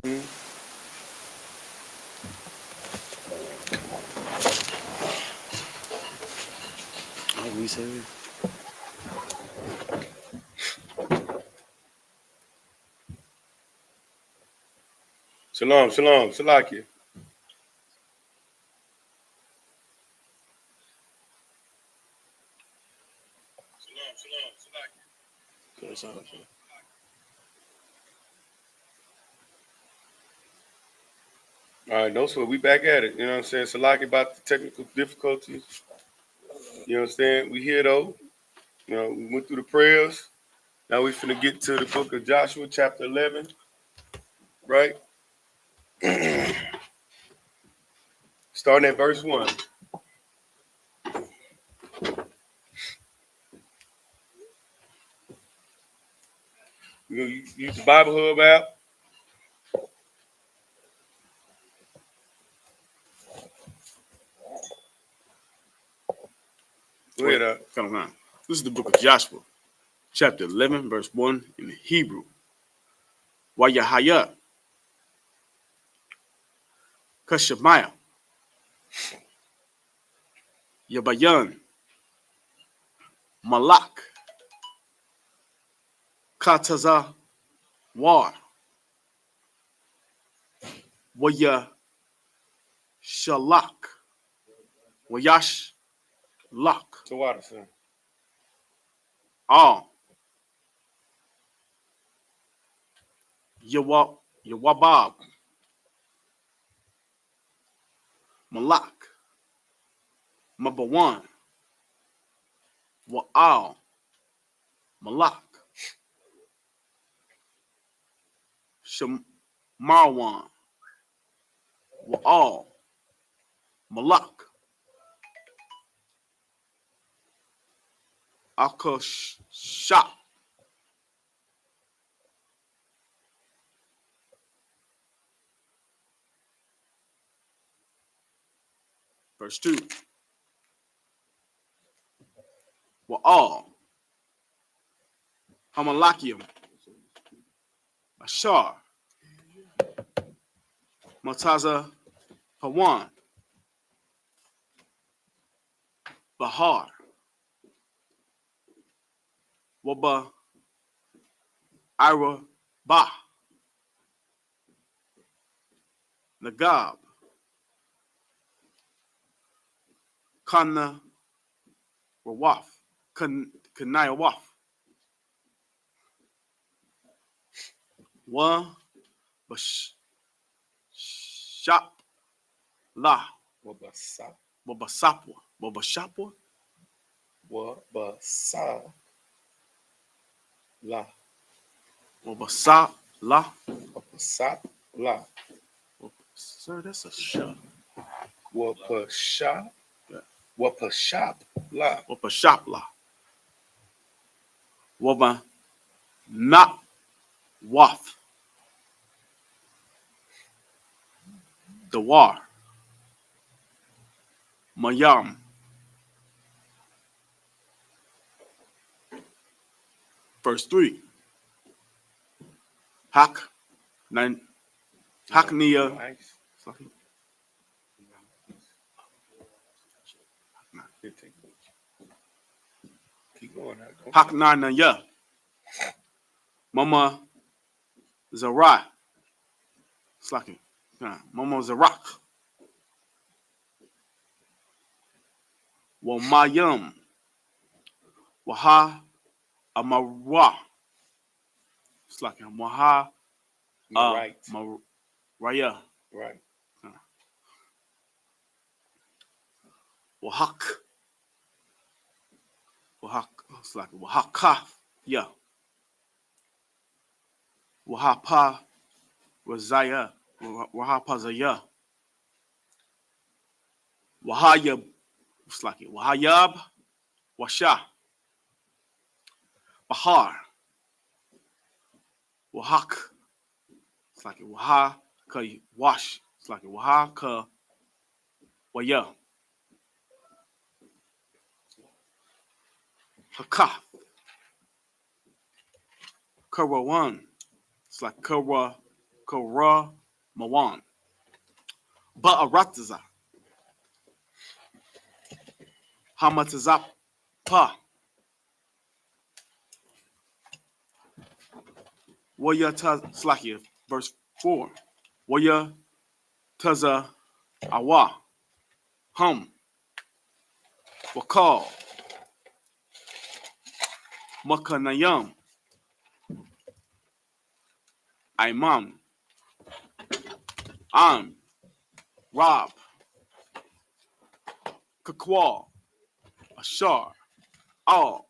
Oh, we say it. Shalom, shalom, Salakia. All right, no, so we back at it. You know what I'm saying? Salaki about the technical difficulties. You know what I'm saying? We here though. You know, we went through the prayers. Now we finna get to the book of Joshua, chapter 11, right? Starting at verse 1. We're gonna use the Bible Hub app. Go ahead, Come on. This is the book of Joshua, chapter 11, verse 1 in the Hebrew. YAHANNA, Shemaiah, Yabayan, Malak, Kataza, War, Waya Shalak, Wayash Lak, To water, son. All, Yawabab, Malak, Mabawan, Wa'al, Malak, Shemarwan, Wa'al, Malak, Akashah, verse 2. Wa'al, Hamalakium, Ashar, Mataza, Hawan, Bahar, Waba, Ira, Bah, Nagab, Kana, Rawaf, Kanayawaf, Wa, Bashap, La, Wabasa. Wabasapwa, Wabashapwa, Wabasa. La. Wabasa, La. Wabasa. La. Sir, that's a shot. Wapasha. Yeah. Wapashap. La. Wabashap, La. Waba, Not, Waf, the war, Mayam, verse 3. Hak, Haknia, Nice. Keep going. Haknanaya, Mama Zarai, Slacking, Mama Zarak, Wamayam, Waha Amarwa, Slacking, Waha Right. Maraya, Right. Wahak, Slacking, Wahakaf, yeah, Wahapa Razaya, Wahapazaya, Wahayab, Slacking, Wahayab, Washa, Bahar, Wahak, Slacking, Waha Ka Wash, Slacking, Waha Ka Waya, Hakaf, Karawan, it's like Kara Kara Mawan. Ba'arataza. Hamatazap Pa. Waya Slakia, verse 4. Waya Taza Awa. Hum. Wakal. Makanayam. Imam. Am. Rob. Kakwal. Ashar. Al.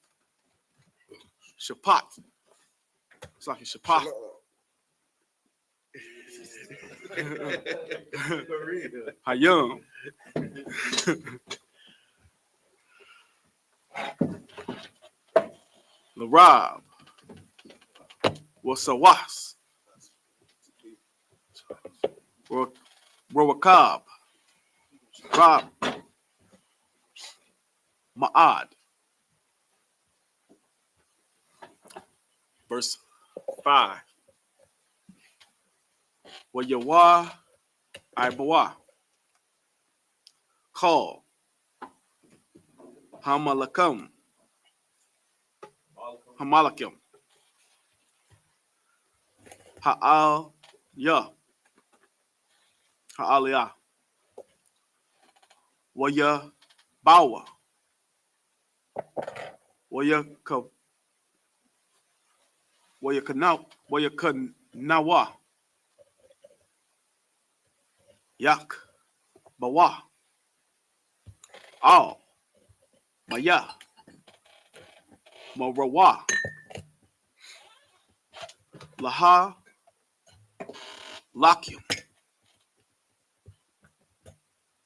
Shapat. It's like a Shapat. Hayam. Larab. Wasawas. Rawakab. Rob. Ma'ad. Verse 5. Wayawa Ibawa. Call. Hamalakam. Hamalakim. Ha'al Ya. Ha'aliyah. Waya Bawa. Waya Kanawa. Yak Bawa. Al Maya. Marawa. Laha Lakim.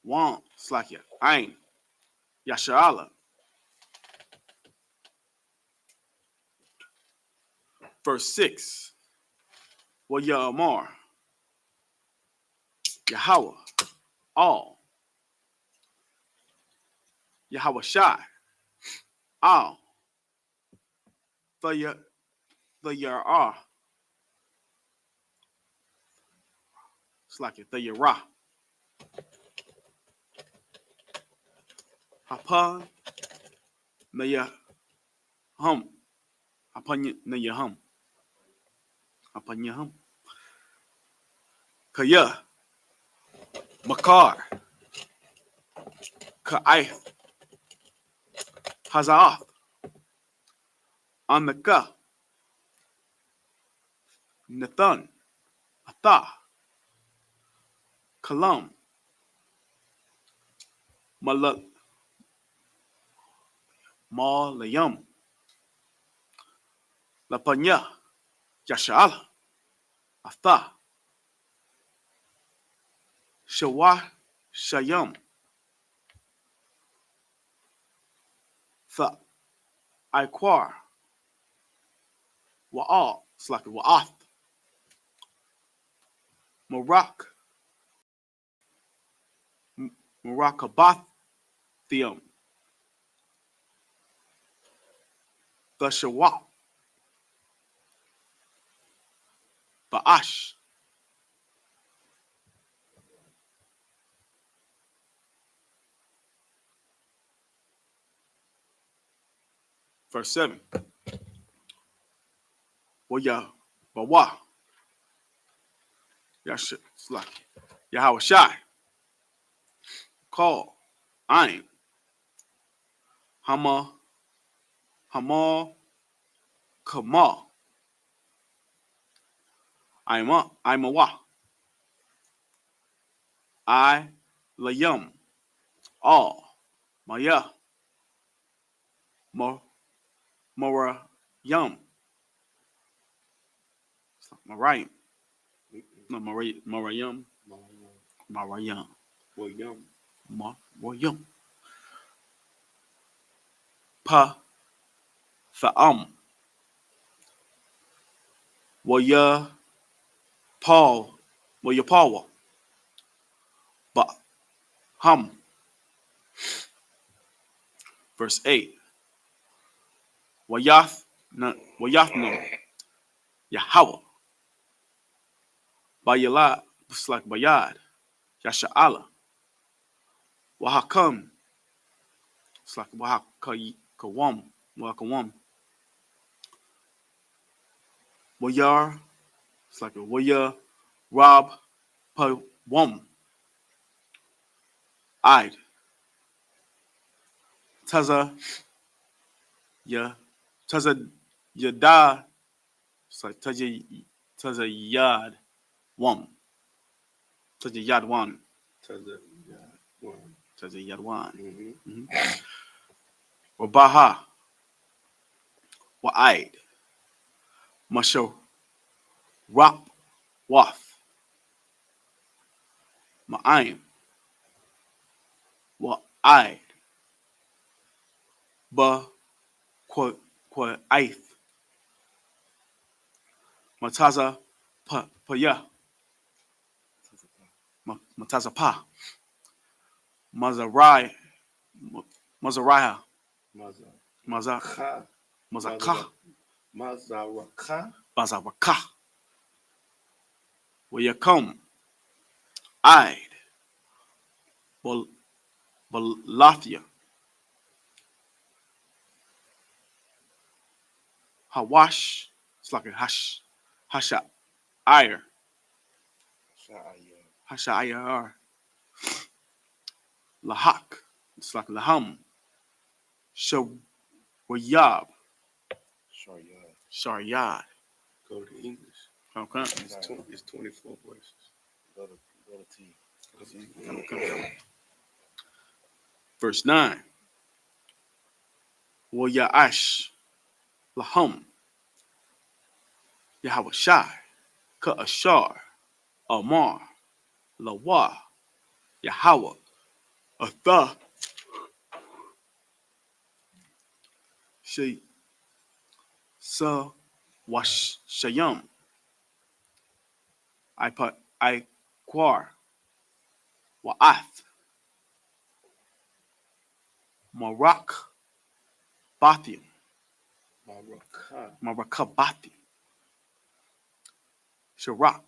Wan Slakia. Ain. Yasha'ala. Verse 6. Waya Amar. Yahweh. All. Yahweh Shai. Al. The Yarah. Slakia. The Yarah. Hapa Naya Hum. Hapa Naya Hum. Hapa Naya Hum. Kaya. Makar. Ka'aith. Hazaath. Anaka. Nathan. Atha. Kalam. Malayam. Lapanya. Yasha'al. Atha. Shawah. Shayam. Tha. Iquar. Wa'al. It's like Wa'ath. Marak. Marakabathium. The Shawah. Ba'ash. Verse 7. Waya Bawa. Yahweh Shai. Call. Ain. Hama. Hamal. Kamal. Imawa. I. Layam. All. Maya. Marayam. Marayam. No, Marayam. Marayam. Marayam. Pa. Tha'am. Waya. Paul. Waya Pawa. Ba. Hum. Verse 8. Wayathno. Yahweh. Bayalad, it's like Bayad, Yasha'ala, Wahakam, it's like Wahakawam, Wahakawam, Wayar, it's like a Wayar, Rob, Pawam, Ide, Taza, Ya, Taza, Yada, it's like Taza Yad, Wam, Taza Yadwan, Taza Yadwan, Wabaha, Wa'id, Masho, Rap, Wath, Ma'aim, Wa'id, Ba, Qua, Aith, Mataza, Paya, Mataza Pa, Mazarai, Mazariah, Mazaka, Mazaraka. Bazawaka, Wayakum, Ide, Balathia, Hawash, it's like a Hasha, Ire, Hasha Ire, Lahak, it's like Laham, Shawayab, Sharyad. Go to English. Okay. It's 24 verses. Go to T. Okay. Verse 9. Wayash Laham Yahweh Shai Ka'ashar Amar Lawa Yahweh Atha She Sa Wash Shayam I Quar Wa'ath Marak Bathim Marakabati Sharak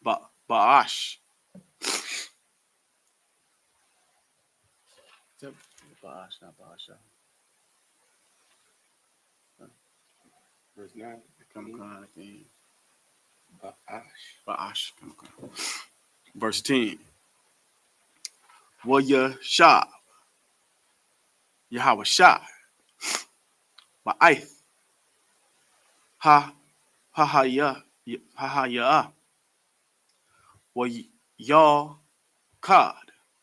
Ba'ash Ba'ash, not Ba'asha. Verse 9. Ba'ash. Verse 10. Wayashab Yahweh Shai Ba'ath Ha ya Wayakad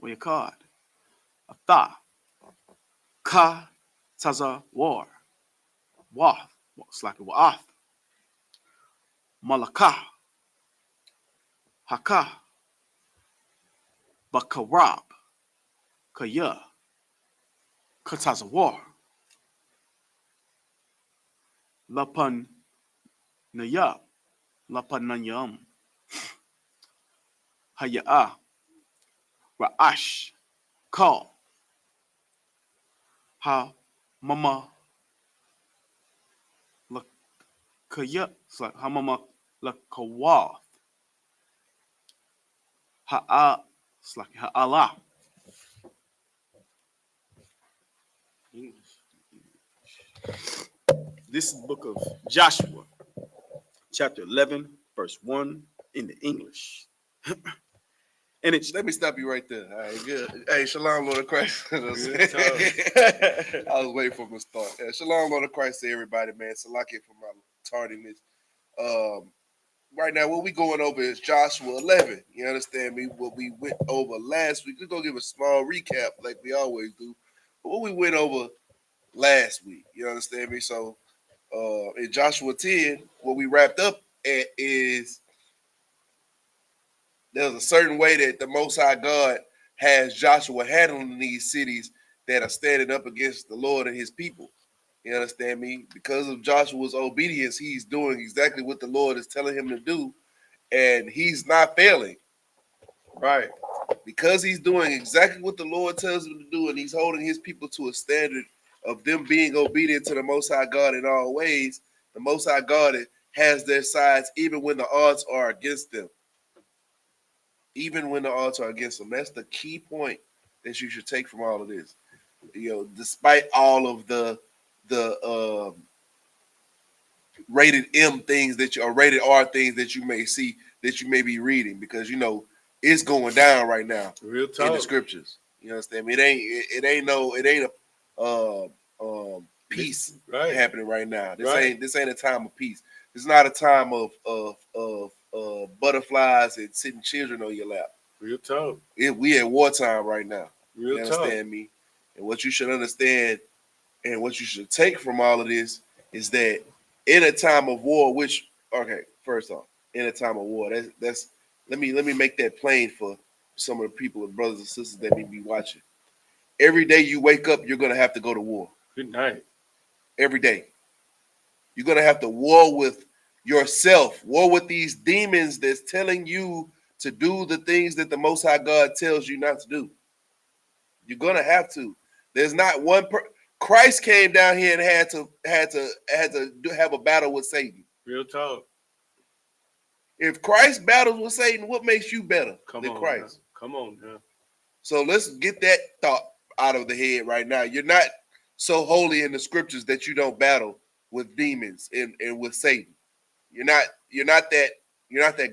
Wayakad Atha Ka Taza War Wath it's like Wa'ath Malakah Haka Bakarab Kaya Kataza War Lapan Nayab Lapan Nanyam Haya'ah Ra'ash Call Ha Mama Lakaya it's like Ha Mama Lakawath Ha'a it's like Ha'ala This is the book of Joshua, chapter 11, verse 1 in the English. And it's Let me stop you right there. All right, good. Hey, Shalom, Lord of Christ. I was waiting for him to start. Shalom, Lord of Christ to everybody, man. Salakia for my tardiness. Right now, what we going over is Joshua 11. You understand me? What we went over last week. We're going to give a small recap like we always do. But what we went over last week. You understand me? So in Joshua 10, what we wrapped up at is there's a certain way that the Most High God has Joshua handling these cities that are standing up against the Lord and his people. You understand me? Because of Joshua's obedience, he's doing exactly what the Lord is telling him to do, and he's not failing. Right. Because he's doing exactly what the Lord tells him to do, and he's holding his people to a standard of them being obedient to the Most High God in all ways, the Most High God has their sides even when the odds are against them. Even when the odds are against them. That's the key point that you should take from all of this. Despite all of the rated M things that you, or rated R things that you may see, that you may be reading, because it's going down right now. Real talk. In the scriptures. You understand me? It ain't a peace happening right now. This ain't a time of peace. It's not a time of butterflies and sitting children on your lap. Real talk. We at wartime right now. Real you understand me? And what you should understand and what you should take from all of this is that in a time of war, first off, in a time of war, that's let me make that plain for some of the people and brothers and sisters that may be watching. Every day you wake up, you're gonna have to go to war. Good night. Every day. You're gonna have to war with yourself, war with these demons that's telling you to do the things that the Most High God tells you not to do. You're gonna have to. There's not one Christ came down here and had to have a battle with Satan. Real talk. If Christ battles with Satan, what makes you better than Christ? Now. Come on now. So let's get that thought out of the head right now. You're not so holy in the scriptures that you don't battle with demons and with Satan. You're not that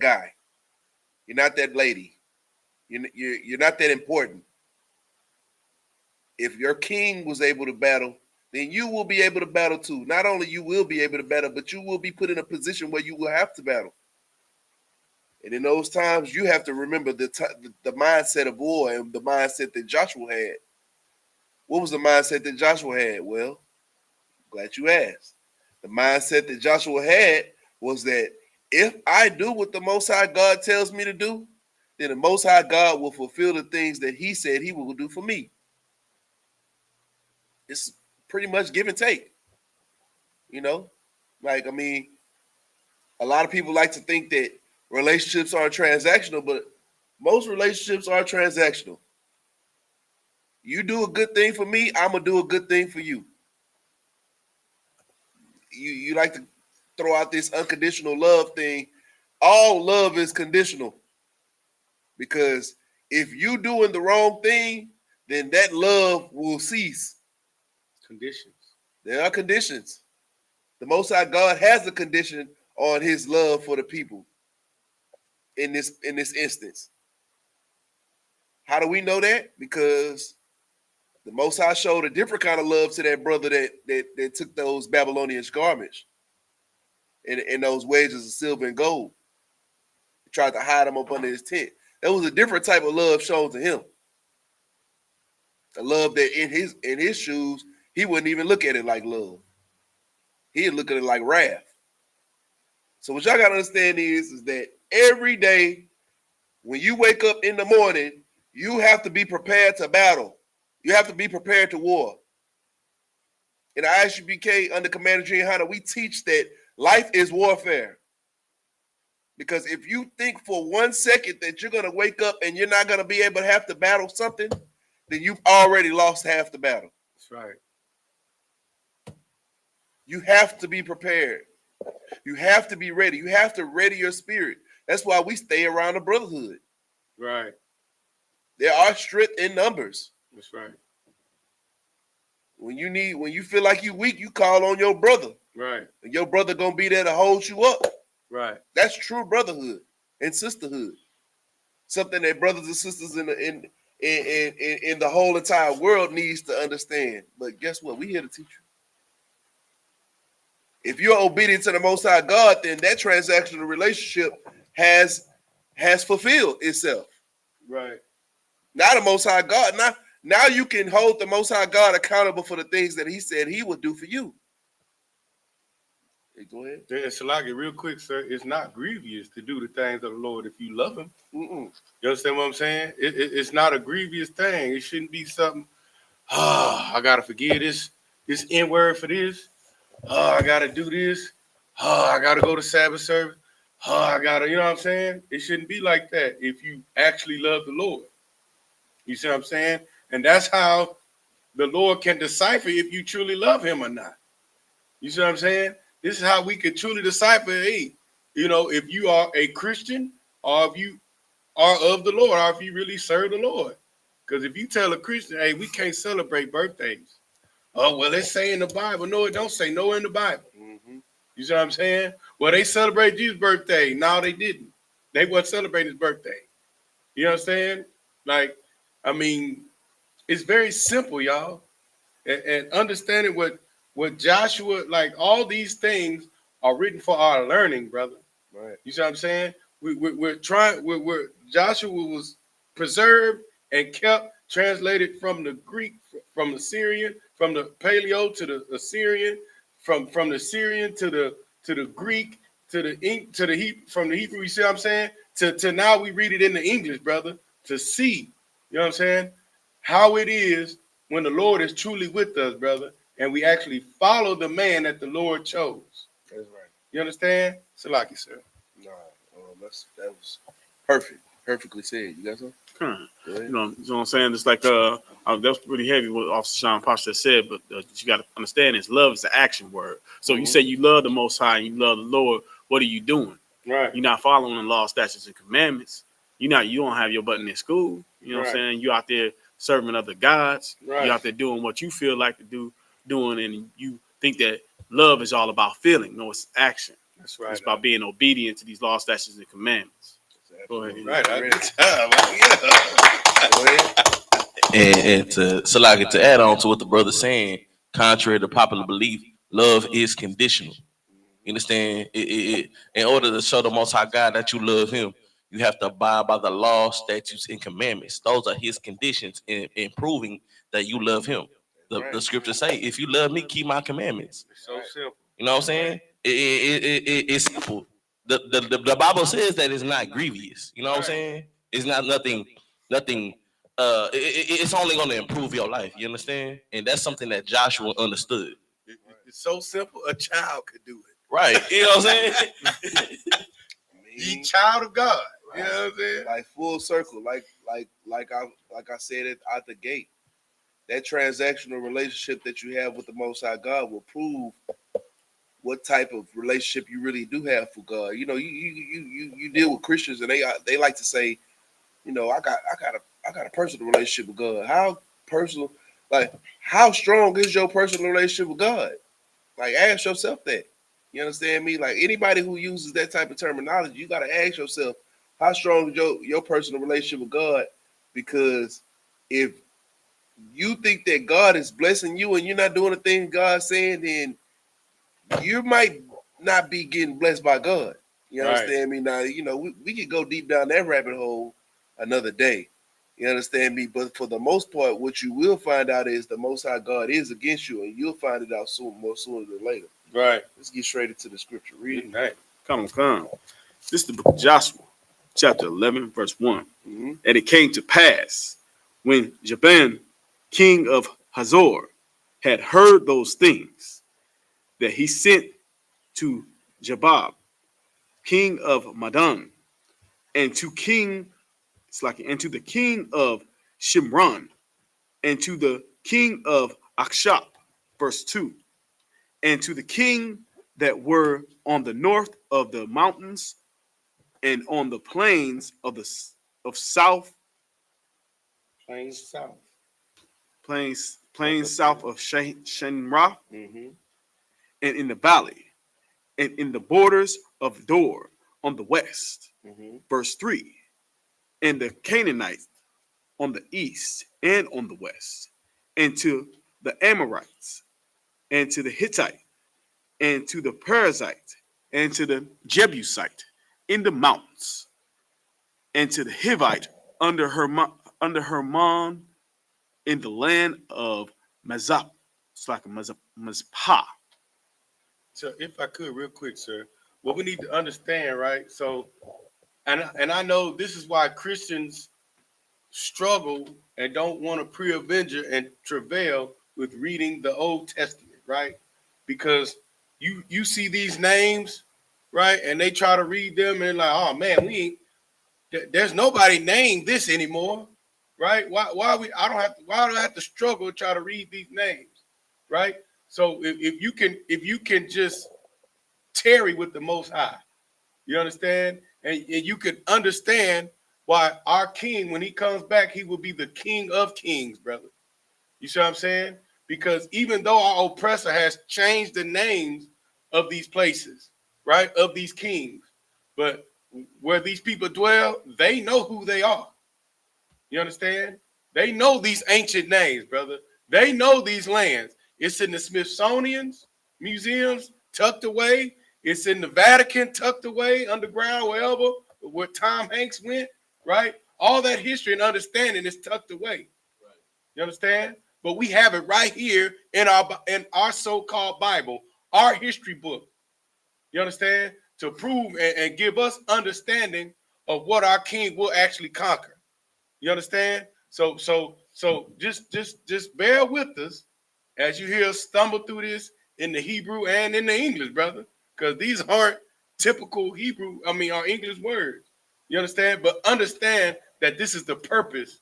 guy. You're not that lady. You're not that important. If your king was able to battle, then you will be able to battle too. Not only you will be able to battle, but you will be put in a position where you will have to battle. And in those times, you have to remember the mindset of war and the mindset that Joshua had. What was the mindset that Joshua had? Well, glad you asked. The mindset that Joshua had was that if I do what the Most High God tells me to do, then the Most High God will fulfill the things that he said he will do for me. It's pretty much give and take. A lot of people like to think that relationships are transactional, but most relationships are transactional. You do a good thing for me, I'm going to do a good thing for you. You like to throw out this unconditional love thing. All love is conditional. Because if you doing the wrong thing, then that love will cease. Conditions. There are conditions. The Most High God has a condition on his love for the people in this instance. How do we know that? Because the Most High showed a different kind of love to that brother that took those Babylonian garments and those wages of silver and gold. He tried to hide them up under his tent. That was a different type of love shown to him. A love that in his shoes, he wouldn't even look at it like love. He'd look at it like wrath. So what y'all got to understand is that every day when you wake up in the morning, you have to be prepared to battle. You have to be prepared to war. In the I.S.U.P.K. under Commander YAHANNA, we teach that life is warfare. Because if you think for 1 second that you're going to wake up and you're not going to be able to have to battle something, then you've already lost half the battle. That's right. You have to be prepared. You have to be ready. You have to ready your spirit. That's why we stay around the brotherhood. Right. There are strength in numbers. That's right. When you feel like you weak, you call on your brother. Right. And your brother gonna be there to hold you up. Right. That's true brotherhood and sisterhood. Something that brothers and sisters in the whole entire world needs to understand. But guess what? We here to teach you. If you're obedient to the Most High God, then that transactional relationship has fulfilled itself. Right. Now the Most High God, now you can hold the Most High God accountable for the things that he said he would do for you. Hey, go ahead. And Shalagi, real quick, sir, it's not grievous to do the things of the Lord if you love him. You understand what I'm saying? It's not a grievous thing. It shouldn't be something, I got to forgive this N-word for this. I got to do this. I got to go to Sabbath service. I got to, you know what I'm saying? It shouldn't be like that if you actually love the Lord. You see what I'm saying? And that's how the Lord can decipher if you truly love him or not. You see what I'm saying? This is how we can truly disciple. Hey, you know, if you are a Christian or if you are of the Lord or if you really serve the Lord. Because if you tell a Christian, hey, we can't celebrate birthdays. Oh, well, it's say in the Bible. No, it don't say nowhere in the Bible. Mm-hmm. You see what I'm saying? Well, they celebrate Jesus' birthday. No, they didn't. They weren't celebrating his birthday. You know what I'm saying? Like, I mean, it's very simple, y'all. And understanding what Joshua, like all these things are written for our learning, brother. Right. You see what I'm saying? We're trying, Joshua was preserved and kept, translated from the Greek, from the Syrian, from the Paleo to the Assyrian, from the Syrian to the Greek, to the from the Hebrew, you see what I'm saying? To now we read it in the English, brother, to see, you know what I'm saying, how it is when the Lord is truly with us, brother, and we actually follow the man that the Lord chose. That's right. You understand? Salaki, sir. Nah, that was perfect. Perfectly said. You got something? You know what I'm saying? It's like that's pretty heavy what Officer Sean Pasha said, but you got to understand is love is the action word. So you say you love the Most High and you love the Lord. What are you doing? Right. You're not following the law, statutes, and commandments. You don't have your button in school. You know what I'm saying? You out there serving other gods. Right. You out there doing what you feel like to doing, and you think that love is all about feeling. No, it's action. That's right. It's about being obedient to these law, statutes, and commandments. Go ahead. Right. And to Salaki, to add on to what the brother's saying, contrary to popular belief, love is conditional. You understand? In order to show the Most High God that you love Him, you have to abide by the law, statutes, and commandments. Those are His conditions in proving that you love Him. The scriptures say, "If you love Me, keep My commandments." It's so simple. You know what I'm saying? It's simple. The Bible says that it's not grievous. You know what I'm saying? It's not nothing. It's only going to improve your life. You understand? And that's something that Joshua understood. It's so simple. A child could do it. Right. You know what I'm saying? Ye child of God. You know what I'm saying? Like full circle, like I said it out the gate. That transactional relationship that you have with the Most High God will prove what type of relationship you really do have for God. You know, you deal with Christians and they like to say, you know, I got a personal relationship with God. How personal? Like, how strong is your personal relationship with God? Like, ask yourself that. You understand me? Like, anybody who uses that type of terminology, you got to ask yourself, how strong is your personal relationship with God? Because if you think that God is blessing you and you're not doing the things God's saying, then you might not be getting blessed by God. You understand me? Now, you know, we could go deep down that rabbit hole another day. You understand me? But for the most part, what you will find out is the Most High God is against you, and you'll find it out more sooner than later. Right. Let's get straight into the scripture. Read it. Right. Come. This is the book of Joshua, chapter 11, verse 1. Mm-hmm. And it came to pass when Jabin, king of Hazor, had heard those things, that he sent to Jabab, king of Madon, and to the king of Shimron, and to the king of Akshap, verse 2, and to the king that were on the north of the mountains and on the plains of south, Plains south. plains south of Shenra, Mm-hmm. and in the valley, and in the borders of Dor on the west, Mm-hmm. verse 3, and the Canaanites on the east and on the west, and to the Amorites, and to the Hittite, and to the Perizzite, and to the Jebusite in the mountains, and to the Hivite under Hermon in the land of Mazah. It's like a Mazpah. So if I could real quick, sir, what we need to understand, right? So, and I know this is why Christians struggle and don't want to pre-avenger and travail with reading the Old Testament, right? Because you see these names, right? And they try to read them and like, oh man, there's nobody named this anymore, right? Why do I have to struggle to try to read these names, right? So if you can just tarry with the Most High. You understand? And you can understand why our king, when he comes back, he will be the King of Kings, brother. You see what I'm saying? Because even though our oppressor has changed the names of these places, right, of these kings, but where these people dwell, they know who they are. You understand? They know these ancient names, brother. They know these lands. It's in the Smithsonian's museums, tucked away. It's in the Vatican, tucked away, underground, wherever, where Tom Hanks went, right? All that history and understanding is tucked away. You understand? But we have it right here in our so-called Bible, our history book. You understand? To prove and give us understanding of what our king will actually conquer. You understand? So just bear with us as you hear us stumble through this in the Hebrew and in the English, brother, because these aren't typical our English words. You understand? But understand that this is the purpose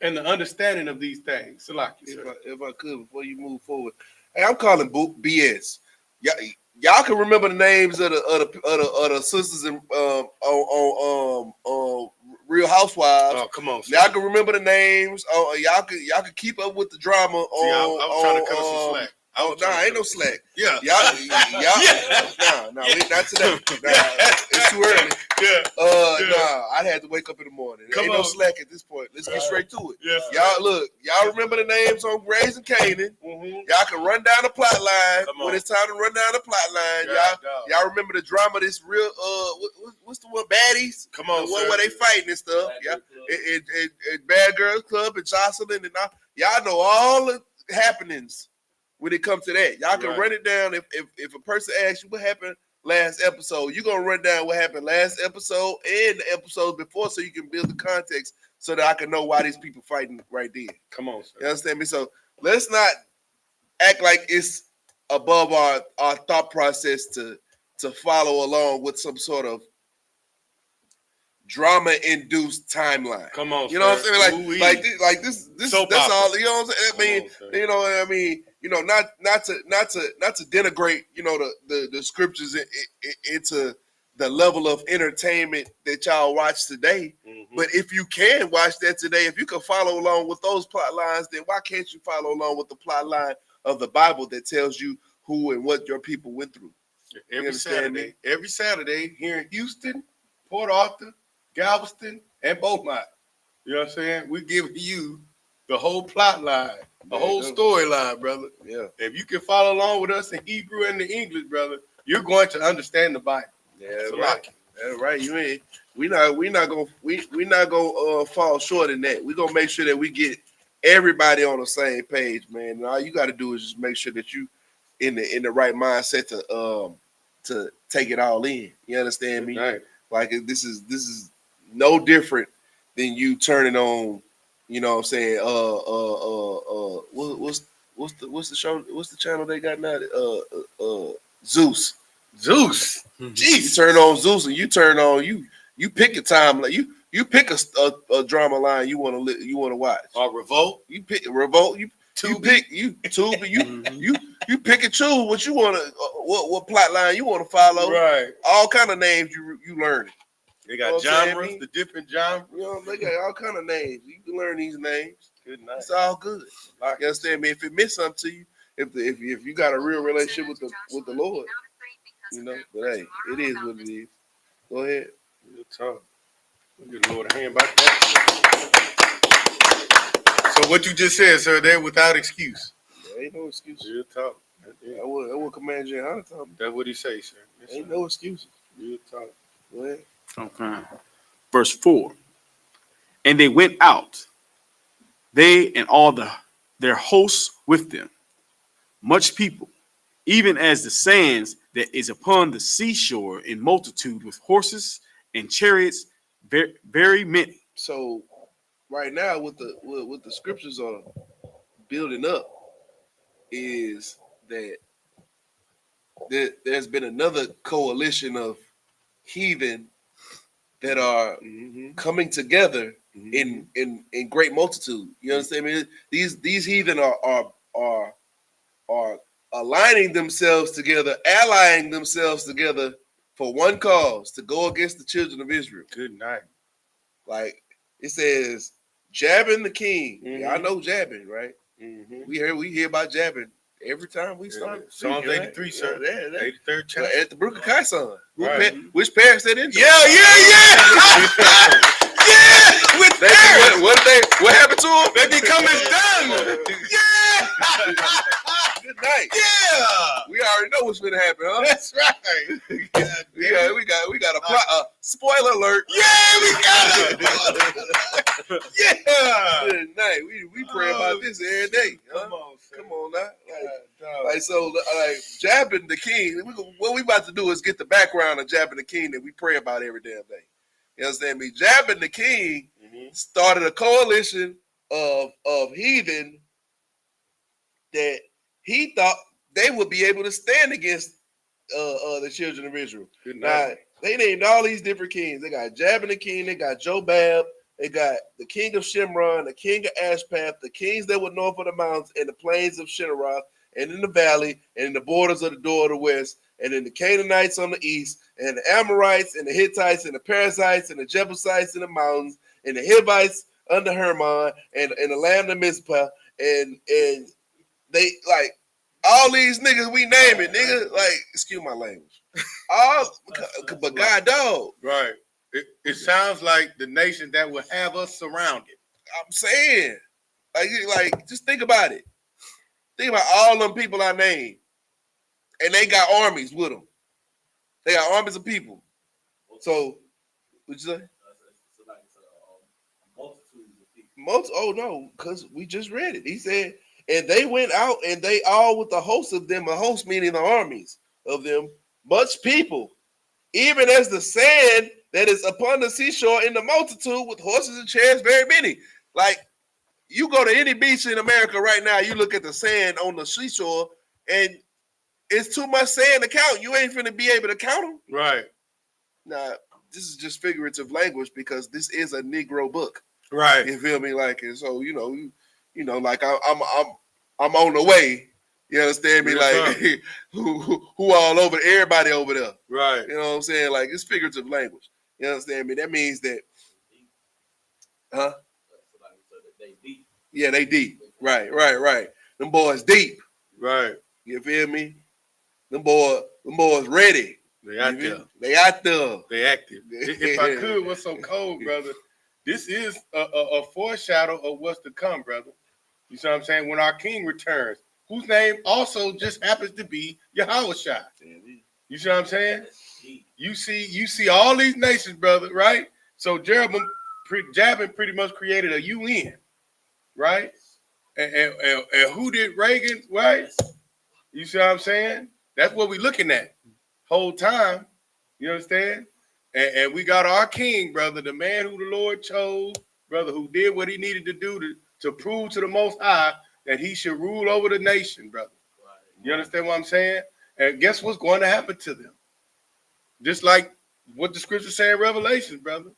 and the understanding of these things. Salaki, sir. If I could, before you move forward, hey, I'm calling BS. Y'all can remember the names of the sisters in on Real Housewives. Oh, come on, sir. Y'all can remember the names. Y'all can keep up with the drama. I'm trying to cut some slack. Ain't no slack. Yeah. Y'all. Not today. It's too early. I had to wake up in the morning. Ain't no slack at this point. Let's get straight to it. Yes, y'all remember the names on Raising Canaan. Y'all can run down the plot line when it's time to run down the plot line. Y'all remember the drama? This real what's the one? Baddies. Come on, the one where they fighting and stuff. It Bad Girls Club and Jocelyn and all. Y'all know all the happenings when it comes to that. Y'all can run it down. If a person asks you what happened last episode, you're gonna run down what happened last episode and the episode before, so you can build the context so that I can know why these people fighting right there. Come on, sir. You understand me? So let's not act like it's above our thought process to follow along with some sort of drama-induced timeline. Come on, you know sir. what I'm saying? Like this. So that's popular. all. You know what I'm saying? Not to denigrate, the scriptures into the level of entertainment that y'all watch today. But if you can watch that today, if you can follow along with those plot lines, then why can't you follow along with the plot line of the Bible that tells you who and what your people went through? Every Saturday here in Houston, Port Arthur, Galveston, and Beaumout. You know what I'm saying? We give you the whole plot line, the whole storyline, brother. Yeah. If you can follow along with us in Hebrew and the English, brother, you're going to understand the Bible. Yeah, right. That's right. We're not gonna fall short in that. We're gonna make sure that we get everybody on the same page, man. And all you got to do is just make sure that you in the right mindset to take it all in. You understand me? Right. Like this is no different than you turning on. You know what I'm saying? What's the show? What's the channel they got now? Zeus. Jeez. You turn on Zeus and you turn on you pick a time, like you pick a drama line you want to watch. Or Revolt. You pick Revolt. You pick you pick and choose what you want to what plot line you want to follow. Right. All kind of names you learn. They got genres, the different genres. They got all kind of names. You can learn these names. Good night. It's all good. You understand me? If it meant something to you, if you got a real relationship with the Lord, But hey, it is what it is. Go ahead. Good talk. We'll give the Lord a hand back. So what you just said, sir, they're without excuse. There ain't no excuse. Good talk. I will command you how to talk. That's what he say, sir. Yes, ain't no excuses. Good talk. Go ahead. Okay. Verse 4. And they went out, they and all their hosts with them, much people, even as the sands that is upon the seashore in multitude, with horses and chariots, very, very many. So right now, what the scriptures are building up is that there's been another coalition of heathen that are coming together in great multitude. You understand me? These heathen are aligning themselves together, allying themselves together for one cause, to go against the children of Israel. Good night. Like it says, Jabin the king. Mhm. Y'all know Jabin, right? Mm-hmm. We hear about Jabin every time we start. Psalms speaking, 83, right? sir. Yeah, 83rd chapter. at the Brook of Kyson. Right. Which parents that into? Yeah. Yeah. With What happened to them? they become as done. Yeah. Good night. Yeah. We already know what's gonna happen, huh? That's right. We got a plot. Spoiler alert. Yeah, we got it. Yeah. Good night. We pray about this every day. Huh? Come on now. Like so, like Jabin the king. What we about to do is get the background of Jabin the king that we pray about every damn day. You understand me? Jabin the king started a coalition of heathen that he thought they would be able to stand against the children of Israel. Now, they named all these different kings. They got Jabin the king, they got Jobab, they got the king of Shimron, the king of Ashpath, the kings that were north of the mountains and the plains of Shineroth, and in the valley, and in the borders of the door of the west, and then the Canaanites on the east, and the Amorites, and the Hittites, and the Perizzites, and the Jebusites in the mountains, and the Hivites under Hermon, and the land of Mizpah, and they like all these niggas we name it, nigga. Like, excuse my language. All, but God, dog. Right. It sounds like the nation that will have us surrounded. I'm saying, like, just think about it. Think about all them people I named, and they got armies with them. They got armies of people. So, what'd you say? Oh no, because we just read it. He said, and they went out, and they all with the host of them, a host meaning the armies of them, much people, even as the sand that is upon the seashore in the multitude, with horses and chariots, very many. Like, you go to any beach in America right now, you look at the sand on the seashore, and it's too much sand to count. You ain't finna be able to count them. Right. Now, this is just figurative language because this is a Negro book. Right. You feel me? Like, and so you know, like I'm on the way. You understand me? Like, who all over? Everybody over there. Right. You know what I'm saying? Like, it's figurative language. You understand me? That means that, huh? Yeah, they deep. Right. Them boys deep. Right. You feel me? Them boys ready. They out there. They out there. They active. If I could, what's so cold, brother? This is a foreshadow of what's to come, brother. You see what I'm saying? When our king returns, whose name also just happens to be Yahawashi. You see what I'm saying? You see all these nations, brother, right? So Jabin pretty much created a UN, right? And who did Reagan, right? You see what I'm saying? That's what we're looking at whole time. You understand? And we got our king, brother, the man who the Lord chose, brother, who did what he needed to do to prove to the Most High that he should rule over the nation, brother. You understand what I'm saying? And guess what's going to happen to them? Just like what the scripture say in Revelation, brother.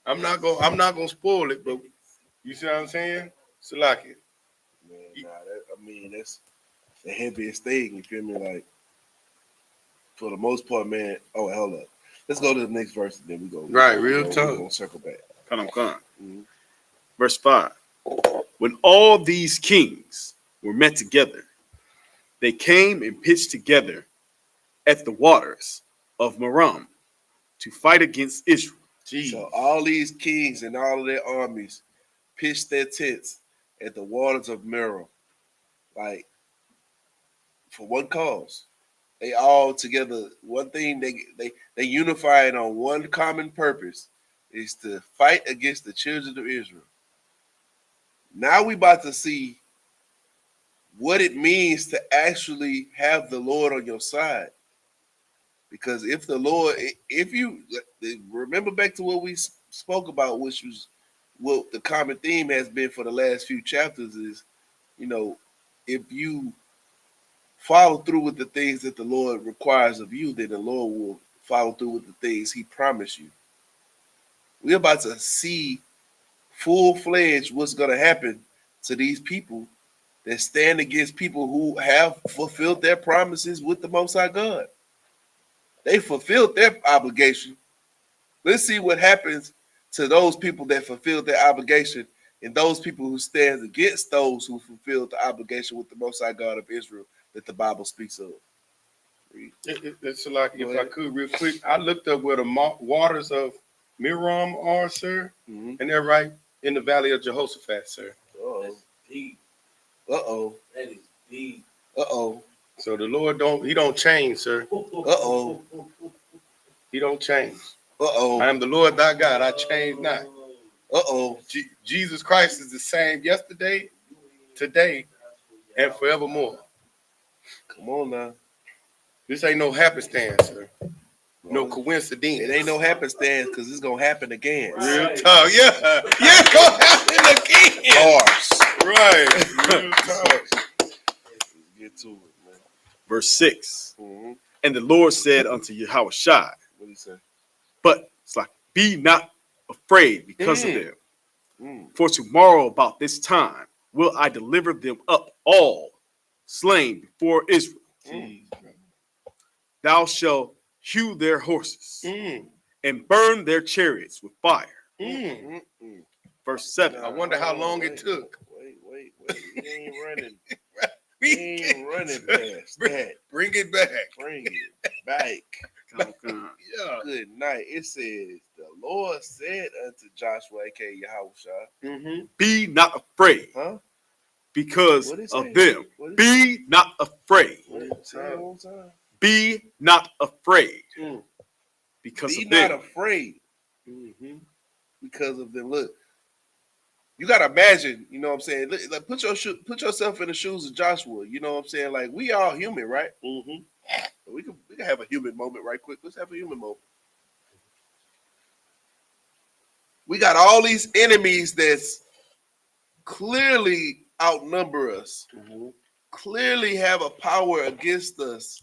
I'm not gonna spoil it, but you see what I'm saying? Salaki. Man, that's the heaviest thing. You feel me? Like, for the most part, man. Oh, hold up. Let's go to the next verse, and then we go. Right, real talk. talk. We're gonna circle back. Come. Verse 5. When all these kings were met together, they came and pitched together at the waters of Merom to fight against Israel. Jeez. So all these kings and all of their armies pitched their tents at the waters of Merom, like, for one cause. They all together, one thing, they unified on one common purpose, is to fight against the children of Israel. Now we about to see what it means to actually have the Lord on your side. Because if you remember back to what we spoke about, which was what the common theme has been for the last few chapters, is, if you follow through with the things that the Lord requires of you, then the Lord will follow through with the things he promised you. We're about to see full-fledged what's going to happen to these people that stand against people who have fulfilled their promises with the Most High God. They fulfilled their obligation. Let's see what happens to those people that fulfilled their obligation and those people who stand against those who fulfilled the obligation with the Most High God of Israel that the Bible speaks of. It's like, if I could real quick, I looked up where the waters of Merom are, sir, and they're right in the valley of Jehoshaphat, sir. Uh-oh. Deep. Uh-oh. That is deep. Uh-oh. So the Lord don't change, sir. Uh-oh. He don't change. Uh-oh. I am the Lord thy God, I change not. Uh-oh. Jesus Christ is the same yesterday, today, and forevermore. Come on now. This ain't no happenstance, sir. No coincidence. It ain't no happenstance because it's gonna happen again. Real talk, yeah. Yeah, it's gonna happen again. Bars. Right. Real talk. Get to it, man. Verse 6. Mm-hmm. And the Lord said unto Yahushua, What do you say? but it's like, be not afraid because of them. For tomorrow about this time will I deliver them up all slain before Israel. Thou shalt hew their horses and burn their chariots with fire. Verse 7. I wonder how long it took. Wait. We ain't running. We ain't running past that. Bring it back. Bring it back. Yeah. Good night. It says, the Lord said unto Joshua, aka Yahushua, Be not afraid because of them. Be not afraid. Say it one time. Be not afraid because Be of not them. afraid because of them. Look, you gotta imagine. You know what I'm saying? Look, like, put yourself in the shoes of Joshua. You know what I'm saying? Like, we all human, right? We can have a human moment right quick. Let's have a human moment. We got all these enemies that's clearly outnumber us, clearly have a power against us,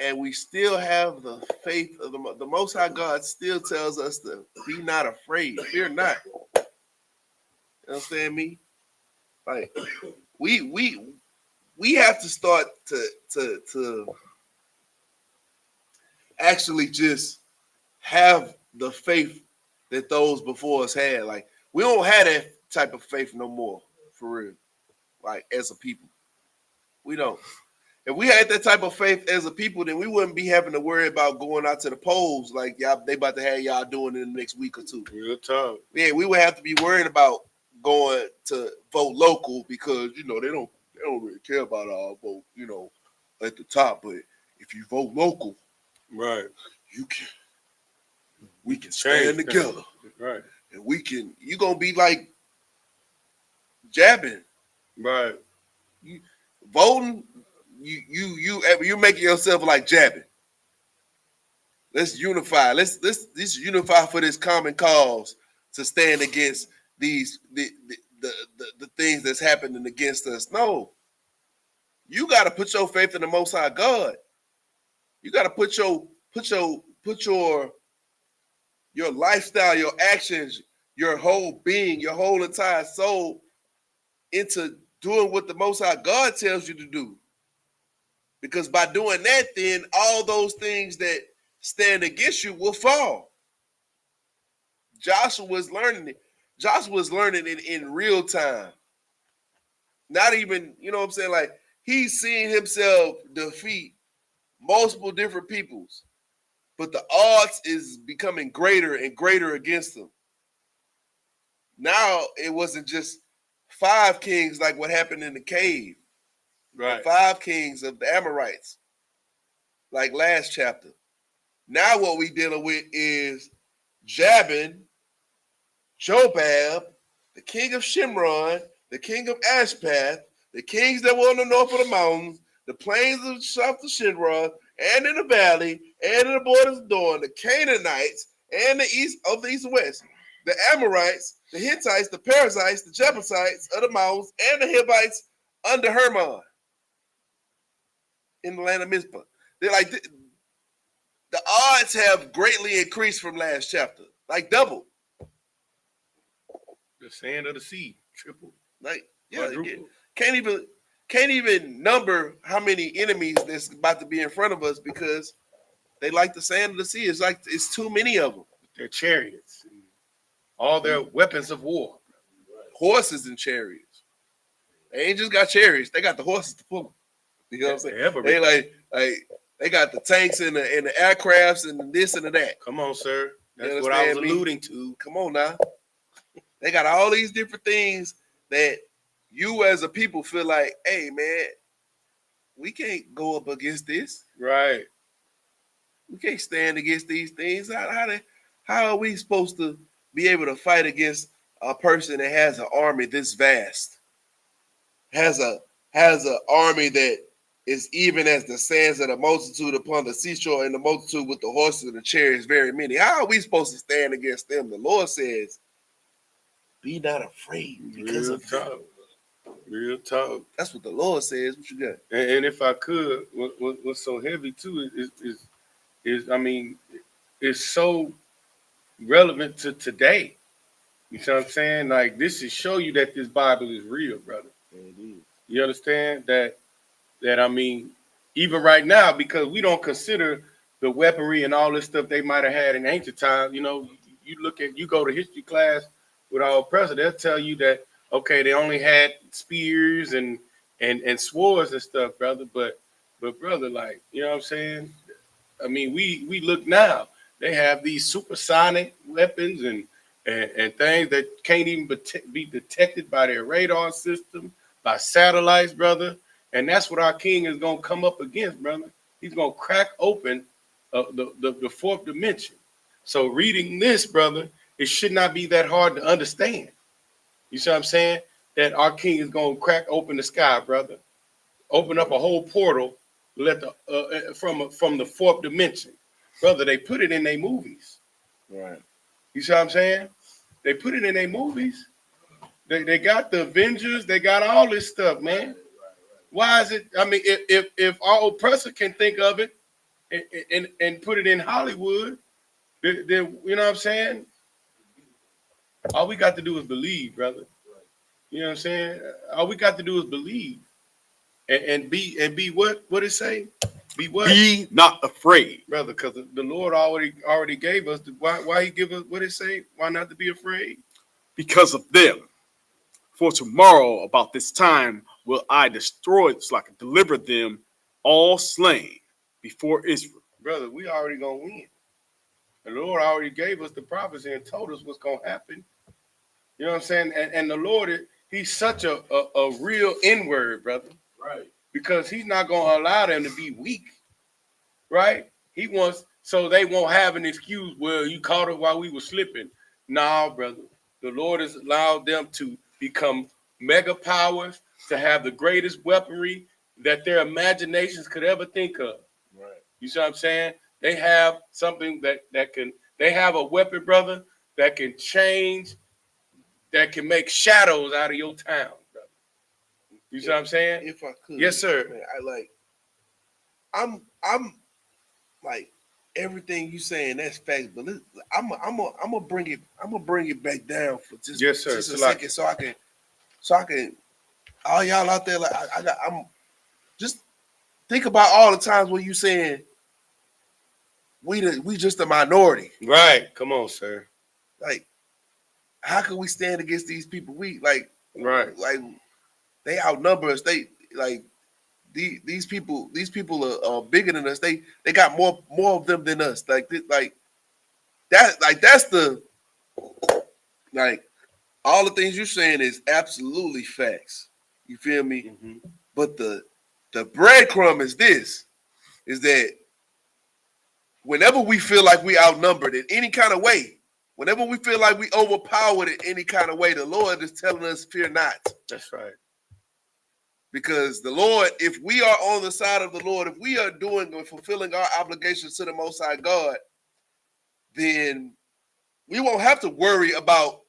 and we still have the faith of the Most High God still tells us to be not afraid, fear not. You understand me? Like, we have to start to actually just have the faith that those before us had. Like, we don't have that type of faith no more, for real. Like, as a people, we don't. If we had that type of faith as a people, then we wouldn't be having to worry about going out to the polls like y'all they about to have y'all doing in the next week or two. Real talk. Yeah, we would have to be worried about going to vote local because they don't really care about our vote, at the top. But if you vote local, right, we can stand together. Right. And you're gonna be like jabbing. Right. You voting, you're making yourself like jabbing. Let's unify. Let's unify for this common cause to stand against the things that's happening against us. No. You gotta put your faith in the Most High God. You gotta put your lifestyle, your actions, your whole being, your whole entire soul into doing what the Most High God tells you to do. Because by doing that, then all those things that stand against you will fall. Joshua was learning it. Joshua was learning it in real time. Not even, like, he's seeing himself defeat multiple different peoples, but the odds is becoming greater and greater against them. Now it wasn't just 5 kings like what happened in the cave. Right. 5 kings of the Amorites, like last chapter. Now what we dealing with is Jabin, Jobab, the king of Shimron, the king of Ashpath, the kings that were on the north of the mountains, the plains of south of Shimron, and in the valley, and in the borders of Dorn, the Canaanites, and the east of the east and west, the Amorites, the Hittites, the Perizzites, the Jebusites of the mountains, and the Hivites under Hermon in the land of Mizpah. They're like, the odds have greatly increased from last chapter, like double. The sand of the sea, triple. Like, Yeah, can't even number how many enemies that's about to be in front of us because they like the sand of the sea. It's like it's too many of them. Their chariots, and all their weapons of war, horses and chariots. They ain't just got chariots; they got the horses to pull them. You know what I'm saying? They like they got the tanks and the aircrafts and this and that. Come on, sir. That's what I was alluding to. Come on now. They got all these different things that you as a people feel like, hey man, we can't go up against this. Right. We can't stand against these things. How are we supposed to be able to fight against a person that has an army this vast? Has an army that is even as the sands of the multitude upon the seashore, and the multitude with the horses and the chariots very many. How are we supposed to stand against them? The Lord says, be not afraid because of them. Real talk. That's what the Lord says. What you got? And if I could, what's so heavy too is I mean, it's so relevant to today. You know what I'm saying? Like, this is show you that this Bible is real, brother. You understand that I mean, even right now, because we don't consider the weaponry and all this stuff they might have had in ancient times. You know, you go to history class with our president, they'll tell you that, okay, they only had spears and swords and stuff, brother. But brother, like, you know what I'm saying? I mean, we look now. They have these supersonic weapons and things that can't even be detected by their radar system, by satellites, brother. And that's what our king is going to come up against, brother. He's going to crack open the fourth dimension. So reading this, brother, it should not be that hard to understand. You see what I'm saying? That our king is going to crack open the sky, brother. Open up a whole portal, let the from the fourth dimension. Brother, they put it in their movies. Right. You see what I'm saying? They put it in their movies. They got the Avengers. They got all this stuff, man. Why is it? I mean, if our oppressor can think of it and put it in Hollywood, then you know what I'm saying? All we got to do is believe, brother. You know what I'm saying? All we got to do is believe and be what it say? Be what? Be not afraid, Brother, because the Lord already gave us why he give us what it say? Why not to be afraid? because of them. For tomorrow about this time will I destroy, it's like deliver them all slain before Israel. Brother, we already gonna win. The Lord already gave us the prophecy and told us what's gonna happen. You know what I'm saying? And the Lord, he's such a real N-word, brother. Right. Because he's not gonna allow them to be weak. Right? He wants so they won't have an excuse, well, you caught it while we were slipping. No, brother. The Lord has allowed them to become mega powers, to have the greatest weaponry that their imaginations could ever think of. Right. You see what I'm saying? They have something that can, they have a weapon, brother, that can change, that can make shadows out of your town, brother. You see what I'm saying? If I could. Yes, sir. Man, I'm like everything you saying, that's facts, but I'm gonna bring it back down for just, yes, sir. just a second so I can all y'all out there, like I'm just think about all the times when you saying we just a minority. Right. Come on, sir. Like, how can we stand against these people? We like they outnumber us. They like these people are bigger than us. They got more of them than us. That's the like all the things you're saying is absolutely facts. You feel me? Mm-hmm. But the breadcrumb is that whenever we feel like we outnumbered in any kind of way, whenever we feel like we overpowered in any kind of way, the Lord is telling us, fear not. That's right. Because the Lord, if we are on the side of the Lord, if we are doing and fulfilling our obligations to the Most High God, then we won't have to worry about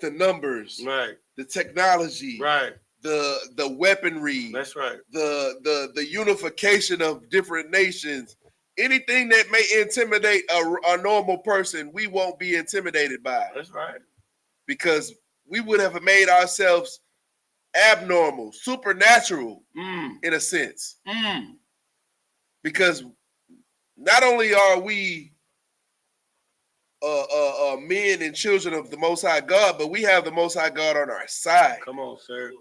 the numbers, right, the technology, right, the weaponry. That's right. The unification of different nations. Anything that may intimidate a normal person, we won't be intimidated by. That's right. Because we would have made ourselves abnormal, supernatural in a sense. Because not only are we men and children of the Most High God, but we have the Most High God on our side. Come on, sir.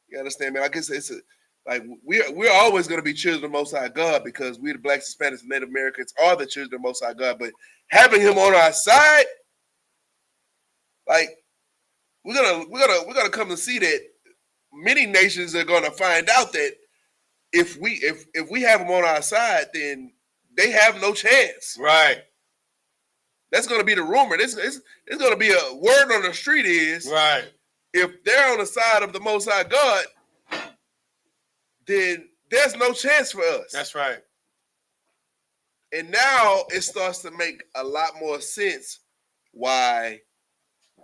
You understand, man? I guess it's like we're always going to be children of the Most High God because we, the Blacks, Hispanics, and Native Americans, are the children of the Most High God. But having Him on our side, like we're gonna come to see that many nations are going to find out that if we have Him on our side, then they have no chance. Right. That's going to be the rumor. It's going to be a word on the street is right. If they're on the side of the Most High God, then there's no chance for us. That's right. And now it starts to make a lot more sense why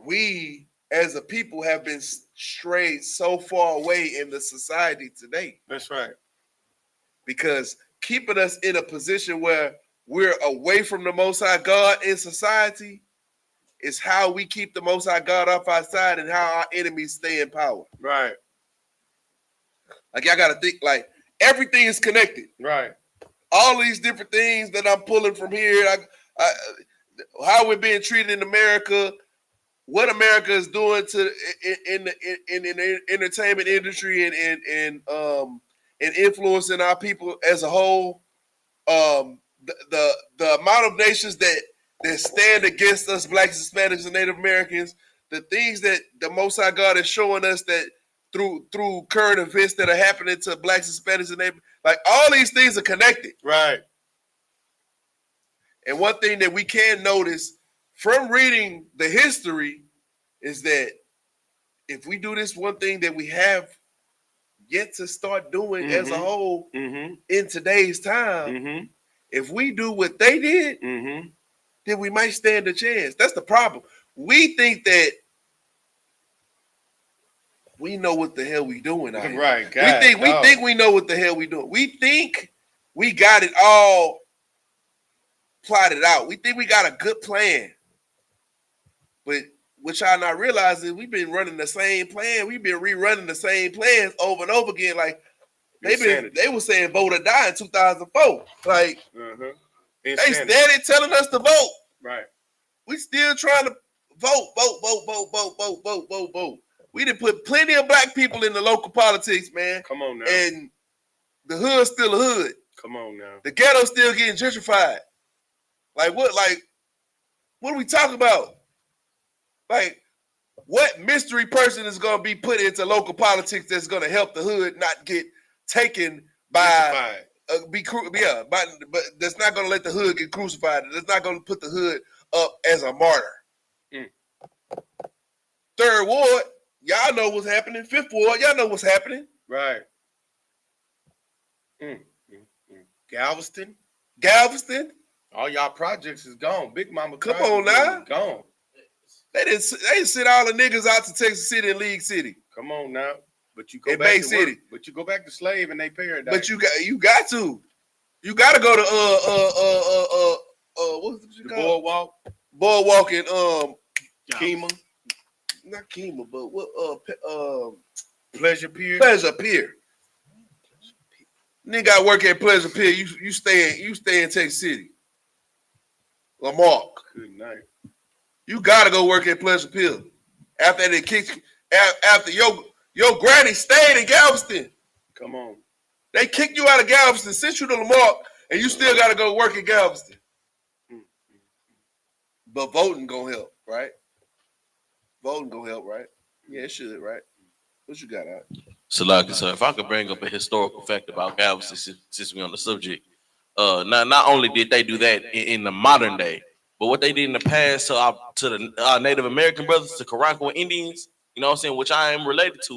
we as a people have been strayed so far away in the society today. That's right. Because keeping us in a position where we're away from the Most High God in society is how we keep the Most High God off our side and how our enemies stay in power. Right. Like, y'all got to think, like, everything is connected. Right. All these different things that I'm pulling from here, how we're being treated in America, what America is doing to in the entertainment industry and influencing our people as a whole. The amount of nations that stand against us, Blacks, Hispanics, and Native Americans, the things that the Most High God is showing us that through current events that are happening to Blacks, Hispanics, and Native, like all these things are connected. Right. And one thing that we can notice from reading the history is that if we do this one thing that we have yet to start doing as a whole in today's time, if we do what they did, then we might stand a chance. That's the problem. We think that we know what the hell we doing out here. Right. We think we know what the hell we doing. We think we got it all plotted out. We think we got a good plan. But what y'all not realizing, we've been running the same plan. We've been rerunning the same plans over and over again. Like they were saying vote or die in 2004. Like they steady telling us to vote. Right. We still trying to vote. We done put plenty of black people in the local politics, man. Come on now. And the hood's still a hood. Come on now. The ghetto's still getting gentrified. Like what are we talking about? Like, what mystery person is going to be put into local politics that's going to help the hood not get taken by, but that's not going to let the hood get crucified. That's not going to put the hood up as a martyr. Third Ward, y'all know what's happening. Fifth Ward, y'all know what's happening. Right. Galveston. All y'all projects is gone. Big Mama. Come on now. Is gone. They didn't send all the niggas out to Texas City and League City. Come on now. But you go in back Bay to City. Work. But you go back to slave and they paradise. But you got to. You got to go to what's it called? Boardwalk and Kima. Not Kima, but what Pleasure Pier. Nigga got work at Pleasure Pier. You stay in Texas City. Lamarck. Good night. You gotta go work at Pleasure Pier. After they kicked after your granny stayed in Galveston. Come on. They kicked you out of Galveston, sent you to Lamarck, and you still gotta go work at Galveston. But voting gonna help, right? Voting gonna help, right? Yeah, it should, right? What you got out? So if I could bring up a historical fact about Galveston, since we're on the subject, not only did they do that in the modern day, but what they did in the past to our Native American brothers, to Karanko Indians, you know what I'm saying, which I am related to,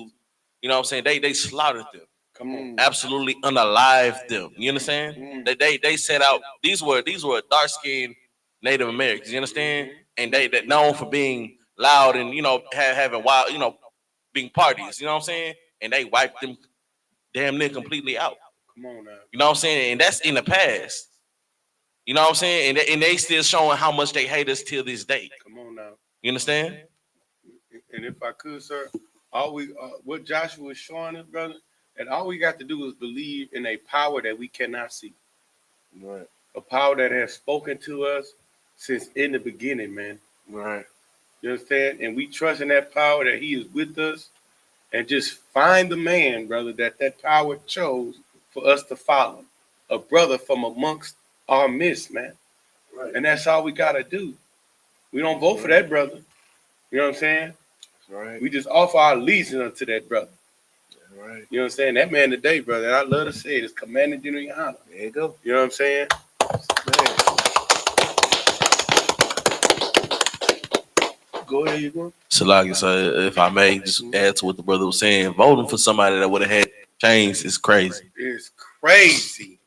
you know what I'm saying, they slaughtered them. Come on. Absolutely unalived them. You understand? They set out, these were dark-skinned Native Americans, you understand? And they known for being loud and, you know, having wild, you know, being parties, you know what I'm saying? And they wiped them damn near completely out. Come on now. You know what I'm saying? And that's in the past. You know what I'm saying? And they still showing how much they hate us till this day. Come on now. You understand? And if I could, sir, what Joshua is showing us, brother, and all we got to do is believe in a power that we cannot see. Right. A power that has spoken to us since in the beginning, man. Right. You understand? And we trust in that power that he is with us, and just find the man, brother, that power chose for us to follow. A brother from amongst our midst, man. Right. And that's all we got to do. We don't vote for that brother. You know what I'm saying? Right. We just offer our allegiance unto that brother. Right. You know what I'm saying? That man today, brother, and I love to say it, is commanding general YAHANNA. There you go. You know what I'm saying? Man. Go ahead, you go. So, if I may just add to what the brother was saying, voting for somebody that would have had change is crazy. It's crazy.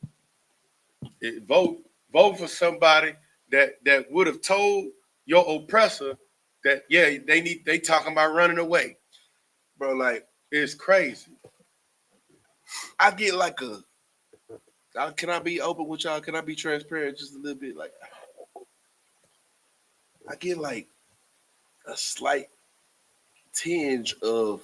Vote for somebody that would have told your oppressor that they talking about running away. Bro, like, It's crazy. I get like can I be open with y'all? Can I be transparent just a little bit? Like, I get like a slight tinge of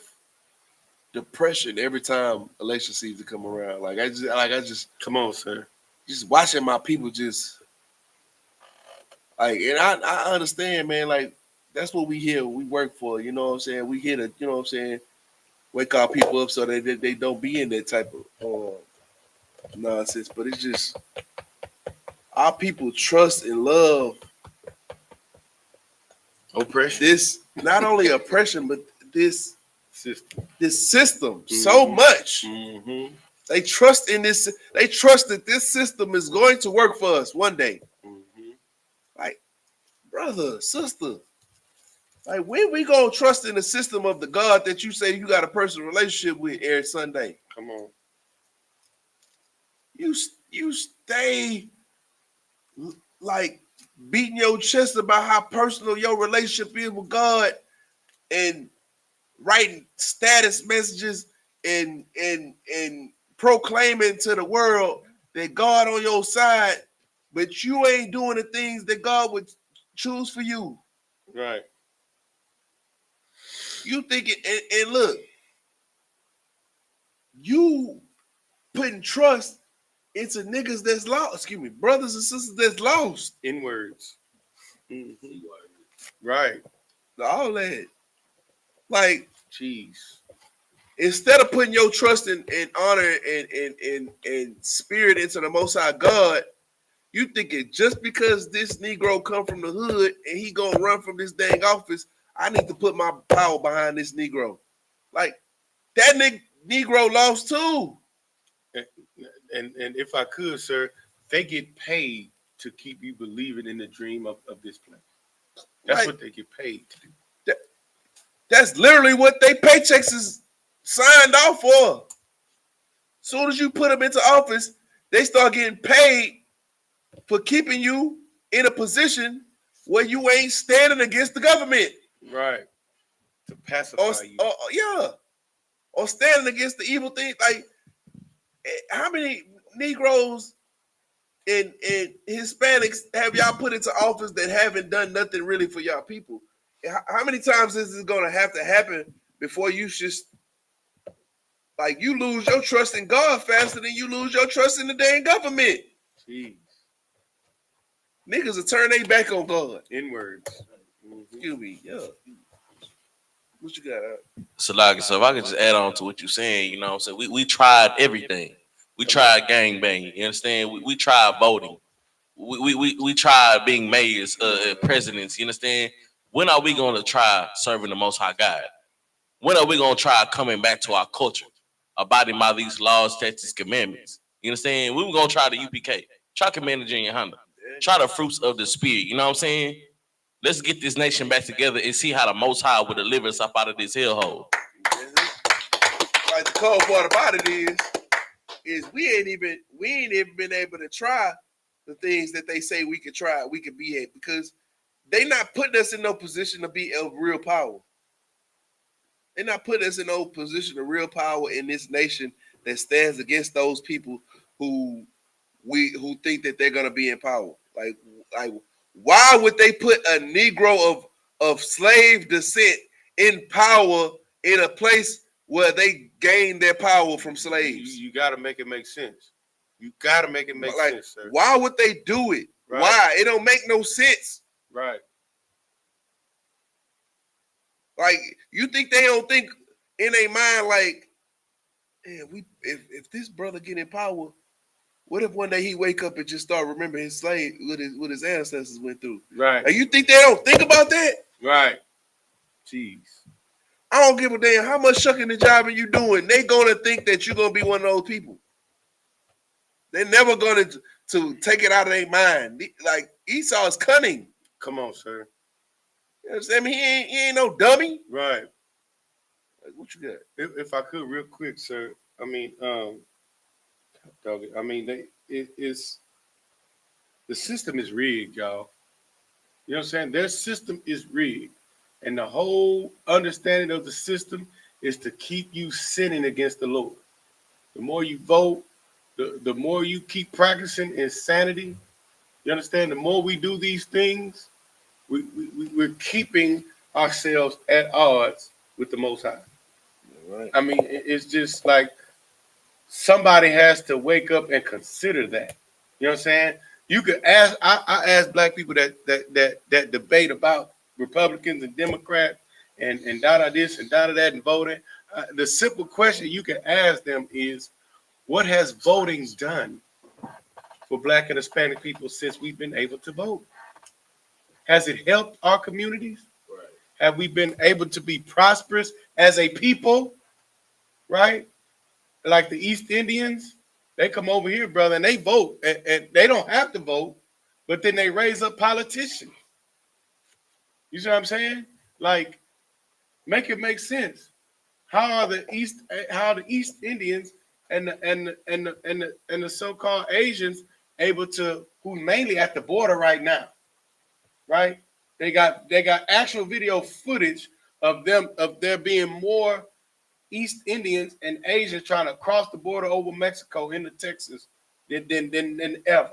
depression every time election season come around. Like I just Come on, sir. just watching my people just like, and I understand, man, like that's what we here, we work for, you know what I'm saying? We here to, you know what I'm saying, wake our people up so that they don't be in that type of nonsense. But it's just our people trust and love Oppression. this, not only oppression, but this system. so much. Mm-hmm. They trust in this. They trust that this system is going to work for us one day. Mm-hmm. Like, brother, sister, like when we gonna trust in the system of the God that you say you got a personal relationship with every Sunday? Come on. You stay like beating your chest about how personal your relationship is with God and writing status messages and proclaiming to the world that God on your side, but you ain't doing the things that God would choose for you. Right. You think it, and look, you putting trust into niggas that's lost, excuse me, brothers and sisters that's lost. In words. Mm-hmm. Right. All that. Like, Jeez. instead of putting your trust in honor and spirit into the Most High God, you thinking just because this Negro come from the hood and he gonna run from this dang office, I need to put my power behind this Negro. Like, that Negro lost too. And if I could, sir, they get paid to keep you believing in the dream of this place. That's Like, what they get paid to do. That's literally what they paychecks is signed off for. Soon as you put them into office, they start getting paid for keeping you in a position where you ain't standing against the government. Right. To pacify you. Yeah. Or standing against the evil thing. Like, how many Negroes and Hispanics have y'all put into office that haven't done nothing really for y'all people? How many times is this going to have to happen before you just, like, you lose your trust in God faster than you lose your trust in the dang government? Jeez. Niggas will turn their back on God. In words. Mm-hmm. Excuse me. Yeah. What you got? So, if I could just add on to what you're saying, you know what I'm saying? We tried everything. We tried gang banging, you understand? We tried voting. We tried being mayors, presidents, you understand? When are we going to try serving the Most High God? When are we going to try coming back to our culture, abiding by these laws, statutes, commandments? You understand? We were going to try the UPK, try commanding Junior Honda, try the fruits of the Spirit, you know what I'm saying? Let's get this nation back together and see how the Most High will deliver us up out of this hellhole. Like, the cold part about it is we ain't even been able to try the things that they say we could try, we could be at, because they not putting us in no position to be of real power. They're not putting us in no position of real power in this nation that stands against those people who think that they're gonna be in power. Like why would they put a Negro of slave descent in power in a place where they gained their power from slaves. You got to make it make sense. You got to make it make sense, sir. Why would they do it? Right. Why? It don't make no sense. Right. Like, you think they don't think in their mind like, man, if this brother get in power, what if one day he wake up and just start remembering his slave, what his ancestors went through? Right. And you think they don't think about that? Right. Jeez. I don't give a damn how much shucking and jiving you doing. They gonna think that you're gonna be one of those people. They're never gonna to take it out of their mind. Like, Esau is cunning. Come on, sir. You understand me? He ain't no dummy. Right. Like, what you got? If I could, real quick, sir. I mean, it's the system is rigged, y'all. You know what I'm saying? Their system is rigged. And the whole understanding of the system is to keep you sinning against the Lord. The more you vote, the more you keep practicing insanity. You understand? The more we do these things, we're keeping ourselves at odds with the Most High. Right. I mean, it's just like somebody has to wake up and consider that. You know what I'm saying? You could ask. I ask black people that debate about Republicans and Democrats and da this and da that and voting. The simple question you can ask them is, what has voting done for Black and Hispanic people since we've been able to vote? Has it helped our communities? Right. Have we been able to be prosperous as a people? Right? Like the East Indians, they come over here, brother, and they vote, and they don't have to vote, but then they raise up politicians. You see what I'm saying? Like, make it make sense. How are the East Indians and the so-called Asians able to, who mainly at the border right now, right? They got actual video footage of there being more East Indians and Asians trying to cross the border over Mexico into Texas than ever.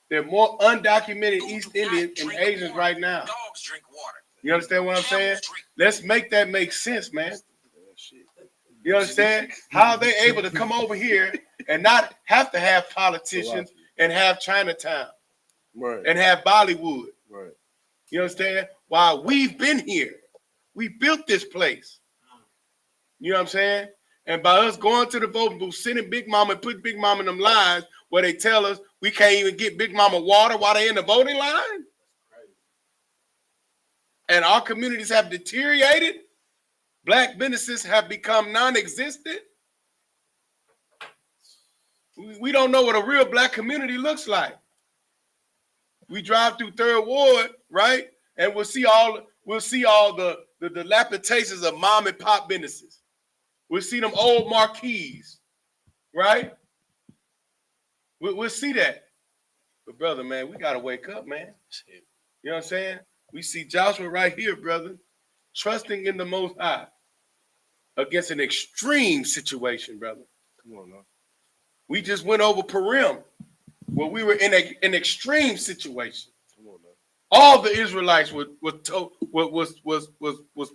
There are more undocumented East Indians and Asians right now. Dogs drink water. You understand what I'm saying? Let's make that make sense, man. You understand? How are they able to come over here and not have to have politicians and have Chinatown, Right, and have Bollywood? right. You understand? While we've been here, we built this place. You know what I'm saying? And by us going to the voting booth, sending Big Mama and putting Big Mama in them lines where they tell us we can't even get Big Mama water while they in the voting line. And our communities have deteriorated. Black businesses have become non-existent. We don't know what a real black community looks like. We drive through Third Ward, right? And we'll see all the dilapidations of mom and pop businesses. We'll see them old marquees, right? We'll see that. But brother, man, we gotta wake up, man. You know what I'm saying? We see Joshua right here, brother, trusting in the Most High against an extreme situation, brother. Come on now. We just went over Purim, where we were in an extreme situation. Come on now. All the Israelites was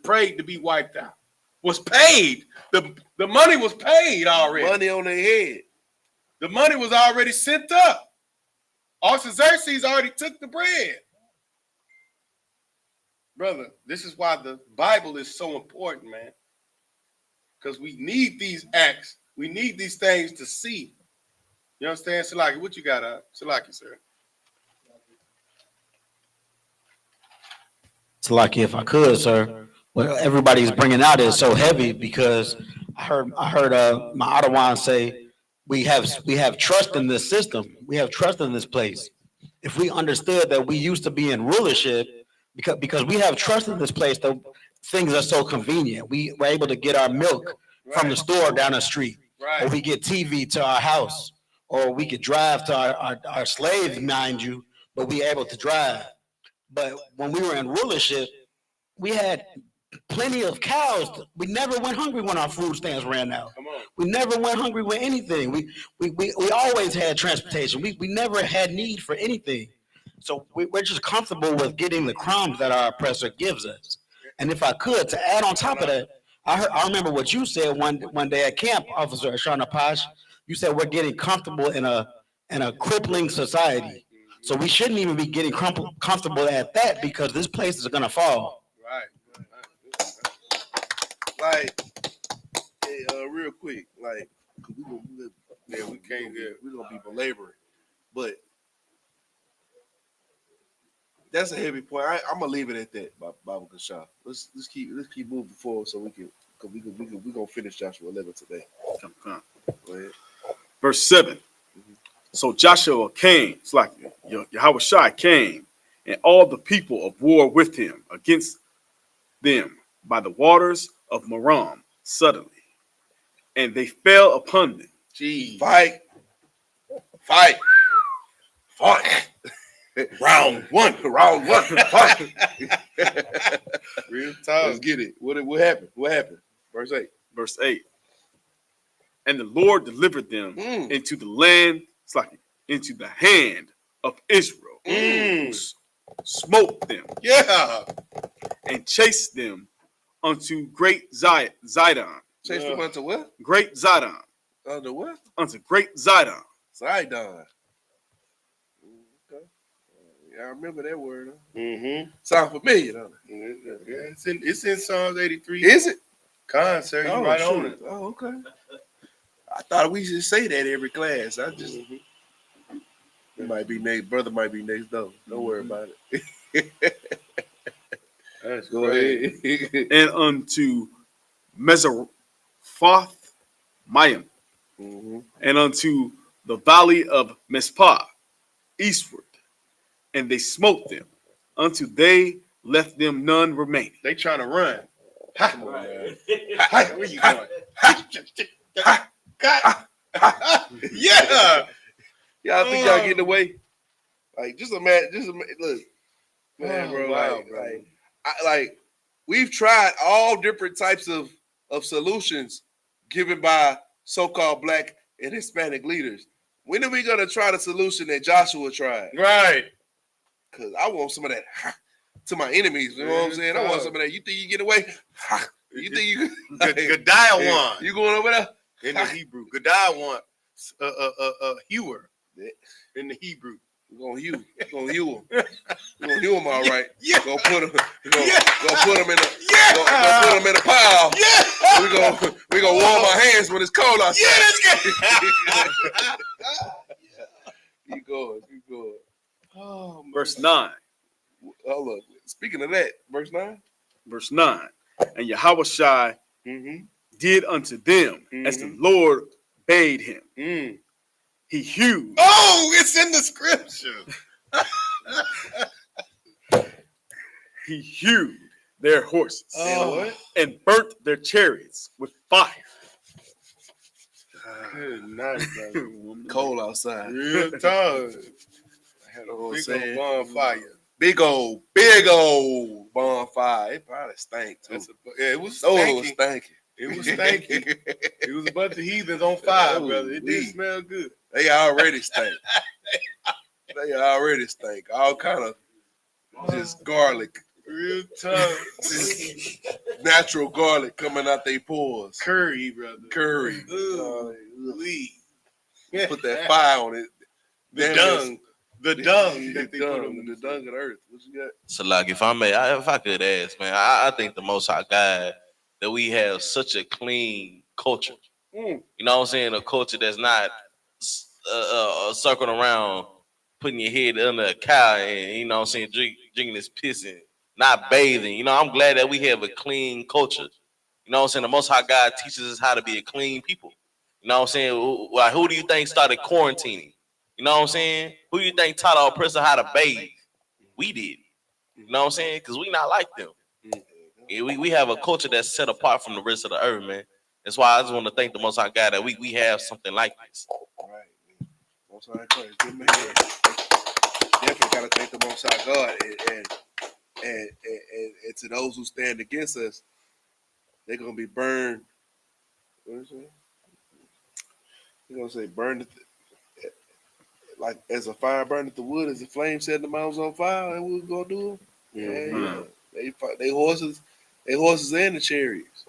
prayed to be wiped out. Was paid. The money was paid already. Money on their head. The money was already sent up. Artaxerxes already took the bread. Brother, this is why the Bible is so important, man. Because we need these acts. We need these things to see. You understand? Salaki, what you got, Salaki, sir? Salaki, if I could, sir. What everybody's bringing out is so heavy because I heard my Ottawa say we have trust in this system. We have trust in this place. If we understood that we used to be in rulership, because we have trust in this place, though things are so convenient. We were able to get our milk from the store down the street, or we get TV to our house, or we could drive to our slaves, mind you, but we able to drive. But when we were in rulership, we had plenty of cows. We never went hungry when our food stamps ran out. We never went hungry with anything. We always had transportation. We never had need for anything. So we're just comfortable with getting the crumbs that our oppressor gives us. And if I could, to add on top of that, I remember what you said one day at camp, Officer Ashana Pash. You said we're getting comfortable in a crippling society. So we shouldn't even be getting comfortable at that because this place is gonna fall. Right. Like, hey, real quick, like, we can't get. We're gonna be belaboring, but that's a heavy point. I'm gonna leave it at that, Baba Kasha. Let's keep moving forward so we gonna finish Joshua 11 today. Come. Go ahead. Verse 7. So Joshua came, it's like Yahawashi came, and all the people of war with him against them by the waters of Merom suddenly. And they fell upon them. Gee, fight. Round one, fight. Real talk. Let's get it. What happened? Verse 8. Verse 8. And the Lord delivered them into the land, it's like into the hand of Israel, who smote them, and chased them unto great Zidon. Chased them unto what? Great Zidon. Unto what? Unto great Zidon. Zidon. Okay. Yeah, I remember that word. Huh? Mm-hmm. Sound familiar, don't it? Yeah, it's in Psalms 83. Is it? Con, sir, you right on it. Oh, okay. I thought we should say that every class. I just it might be next. Brother might be next door. Don't worry about it. That's Go ahead. And unto Mesophoth Mayim, and unto the valley of Mespah eastward, and they smote them until they left them none remaining. They trying to run. Come on, man. Where you going? Yeah. Y'all think y'all getting away? Like, just imagine, look, man, bro. Wow, Like, we've tried all different types of solutions given by so-called Black and Hispanic leaders. When are we gonna try the solution that Joshua tried? Right. Because I want some of that to my enemies. You know what I'm saying? I want some of that. You think you get away? You think you? Godiah won. You going over there? In the Hebrew. Godiah won. Hewer. In the Hebrew. We're gonna hew him. We're gonna hew him all right. Yeah. Go put him. Go put him in a. Go put him in a pile. Yeah. We gonna warm our hands when it's cold outside. Yeah, that's good. Keep going. Oh, man. Verse 9. Oh, look. Speaking of that, verse 9. Verse 9. And Yahawashi did unto them as the Lord bade him. He hewed. Oh, it's in the scripture. He hewed their horses What? and burnt their chariots with fire. Good night, brother. Cold outside. Real talk. I had a whole Big old bonfire. Big old bonfire. It probably stank too. It was Oh, stanky. it was stanky. It was stanky. It was a bunch of heathens on fire, brother. It did smell good. They already stink. All kind of just garlic. Real tough. Natural garlic coming out their pores. Curry, brother. Curry. Lee. Put that fire on it. The Damn, dung. The dung that they put dung, on the dung of the earth. What you got? So, like, if I could ask, man, I think the Most High God that we have such a clean culture. You know what I'm saying? A culture that's not circling around, putting your head under a cow and, you know what I'm saying, drinking this piss and not bathing. You know, I'm glad that we have a clean culture. You know what I'm saying? The Most High God teaches us how to be a clean people. You know what I'm saying? Like, who do you think started quarantining? You know what I'm saying? Who do you think taught our person how to bathe? We did. You know what I'm saying? Because we not like them. Yeah, we have a culture that's set apart from the rest of the earth, man. That's why I just want to thank the Most High God that we have something like this. Right. Most High Christ. Good man. Definitely got to thank the Most High God. And to those who stand against us, they're going to be burned. What is it? They're going to say burned. Like as a fire burned at the wood, as the flame set the mountains on fire, and we was gonna do them. Yeah. They horses and the chariots.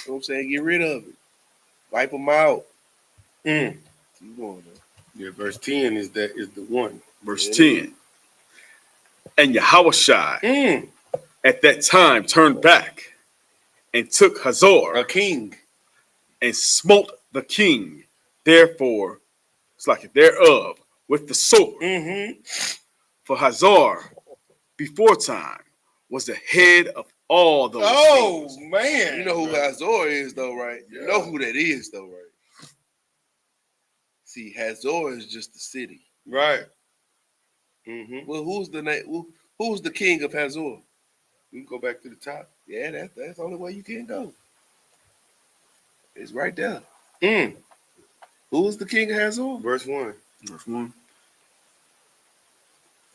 know what I'm saying? Get rid of it. Wipe them out. Mm. Keep going, man. Yeah, verse 10 is the one. Verse 10. And Yahushua Mm. at that time turned back and took Hazor A king. and smote the king, therefore, it's like thereof, with the sword. Mm-hmm. For Hazor before time was the head of all those things. Man. You know who Hazor is, though, right? You know who that is, though, right? See, Hazor is just the city. Right. Mm-hmm. Well, who's the name? Who's the king of Hazor? You can go back to the top. Yeah, that's the only way you can go. It's right there. Mm. Who's the king of Hazor? Verse 1. Verse 1.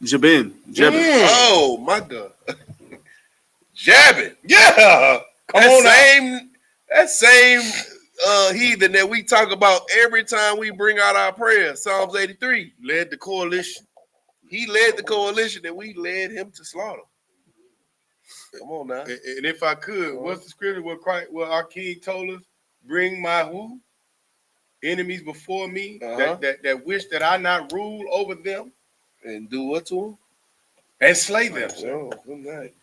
Jabin. Oh my God. Jabin. Yeah. Come on now. That same heathen that we talk about every time we bring out our prayers. Psalms 83 Led the coalition. He led the coalition and we led him to slaughter. Come on now. And if I could, what's the scripture where our king told us? Bring my who? Enemies before me that wish that I not rule over them. And do what to them? And slay them. Oh, good night.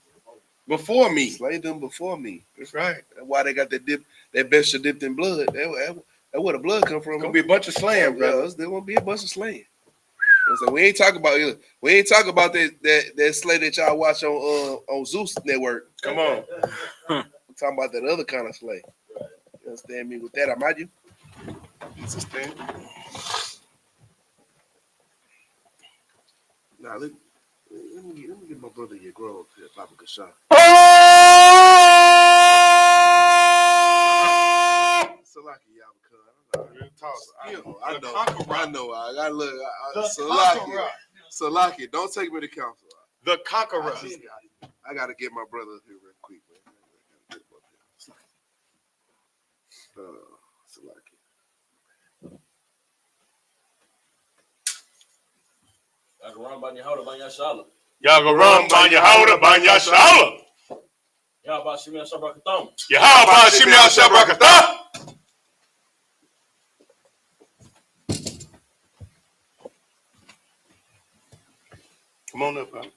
Before me. Slay them before me. That's right. That's why they got that vesture dipped in blood. That where the blood come from. It's gonna be a bunch of slaying, brother. There won't be a bunch of slaying. So we ain't talking about that slay that y'all watch on Zeus Network. Come on. We're talking about that other kind of slay. You understand me with that? Am you? Understand? Now let me get my brother here grown to Papa Kashan. Salaki I know. I gotta look. Salaki, don't take me to council. The conqueror. I gotta get my brother here real quick, man. Salaki. Y'all can run by your house, by your shalom. Y'all go run by your house, by your shalom. Y'all about Shimei Shabakathon. How about Shimei Shabakathon? Come on up, man.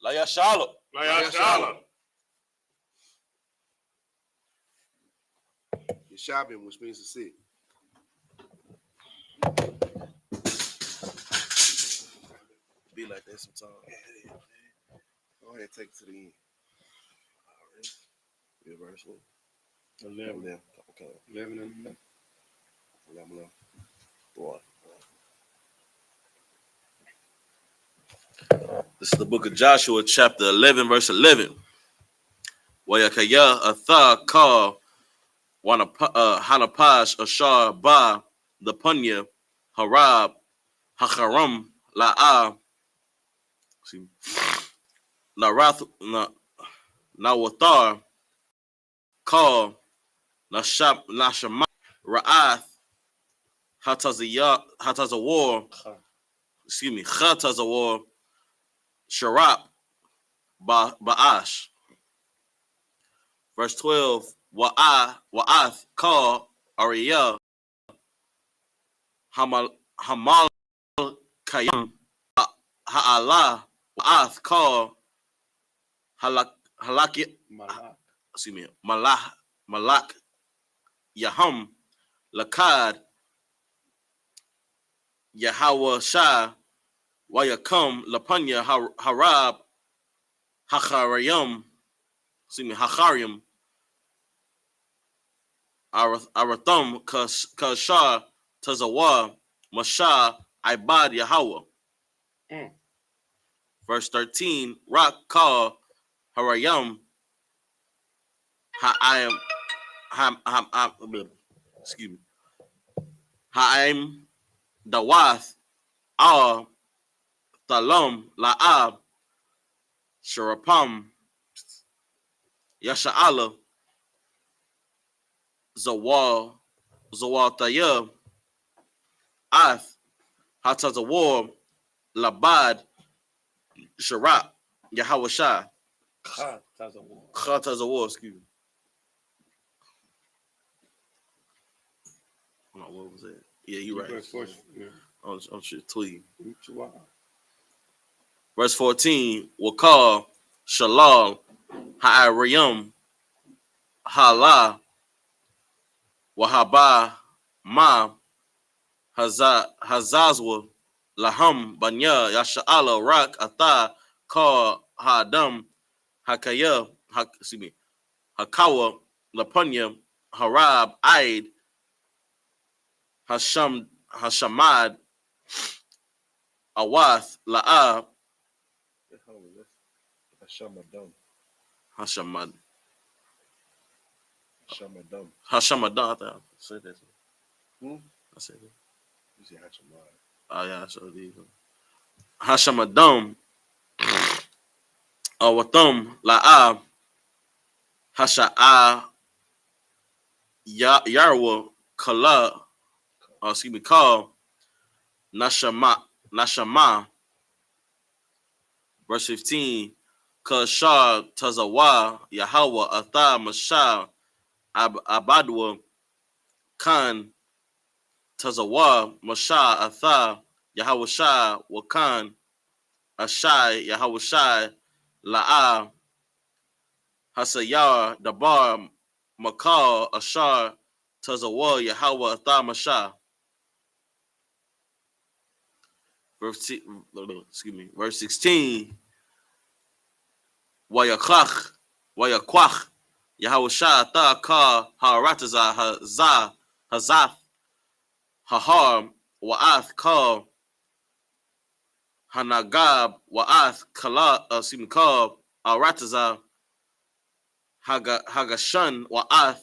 Laya Shalom. Shalom. Yeshabim, which means to sit. Be like that sometimes. Yeah. Go ahead, take it to the end. All right. Verse 1. 11. Okay. 11 and 11. Boy. This is the book of Joshua, chapter 11, verse 11. Wayakaya Atha Ka Hanapash Ashar Ba the Punya Harab Hacharam La'a Narath Nawathar Ka Nashama Ra'ath Hatazawar Chatazawar Sharap Ba'ash. Verse 12, Wa'ath Ka Ariyah Hamal Kayam Ha'ala Wa'ath Ka Halak Malak Yaham Lakad Yahweh Shah Wayakam Lapanya Harab Hacharayam Hachariam Aratham Kashar Tazawa Masha Ibad Yahweh. Verse 13, Rak Ka Harayam Ha'ayam excuse me. Ha'ayam Dawath Al Talam La'ab Sharapam Yasha'ala Zawal Tayeb Ath Hatazawar Labad Sharak Yahawashai Khatazawar, excuse me. Hold on, what was that? Yeah, you're right. I'm sure tweet. Verse 14, Wakal Shalal Ha'ariyam Hala Wahaba Ma Hazazwa Laham Banya Yasha'ala Rak Ata Ka Hadam Hakaya excuse me Hakawa Lapunya Harab Aid Hashamad Awath La'ab Hashamad Hashamadan. I said that. I said that. You say Hachamad. Oh yeah, I showed these. Hashamadam Awatham La'ab Hasha'a Yarwa Kala excuse me call Nashama verse 15 Kashar Tazawa Yahweh Atha Mashah Abadwa Khan Tazawa Mashah Atha Yahweh Shah Wakan Ashai Yahweh Shai La'a Hasayar Dabar Makal Ashar Tazawa Yahweh Atha Mashah. Verse 16 Wayakwach Yahweh Shah Atha Ka Harataza Hazath Hahar Wa'ath Ka Hanagab Wa'ath Kala Ka Arataza Hagashan Wa'ath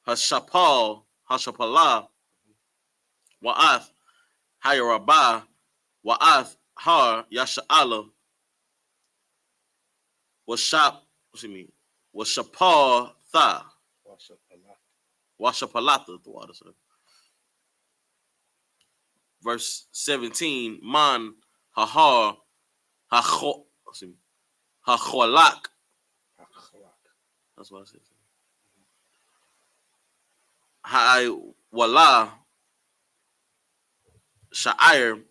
Hashapala Wa'ath Hayarabah Wa'ath Har Yasha'ala Washapal Tha Washapalata the water. Verse 17 Man Hahar Hacholak. That's what I said. Hai Wala Sha'ir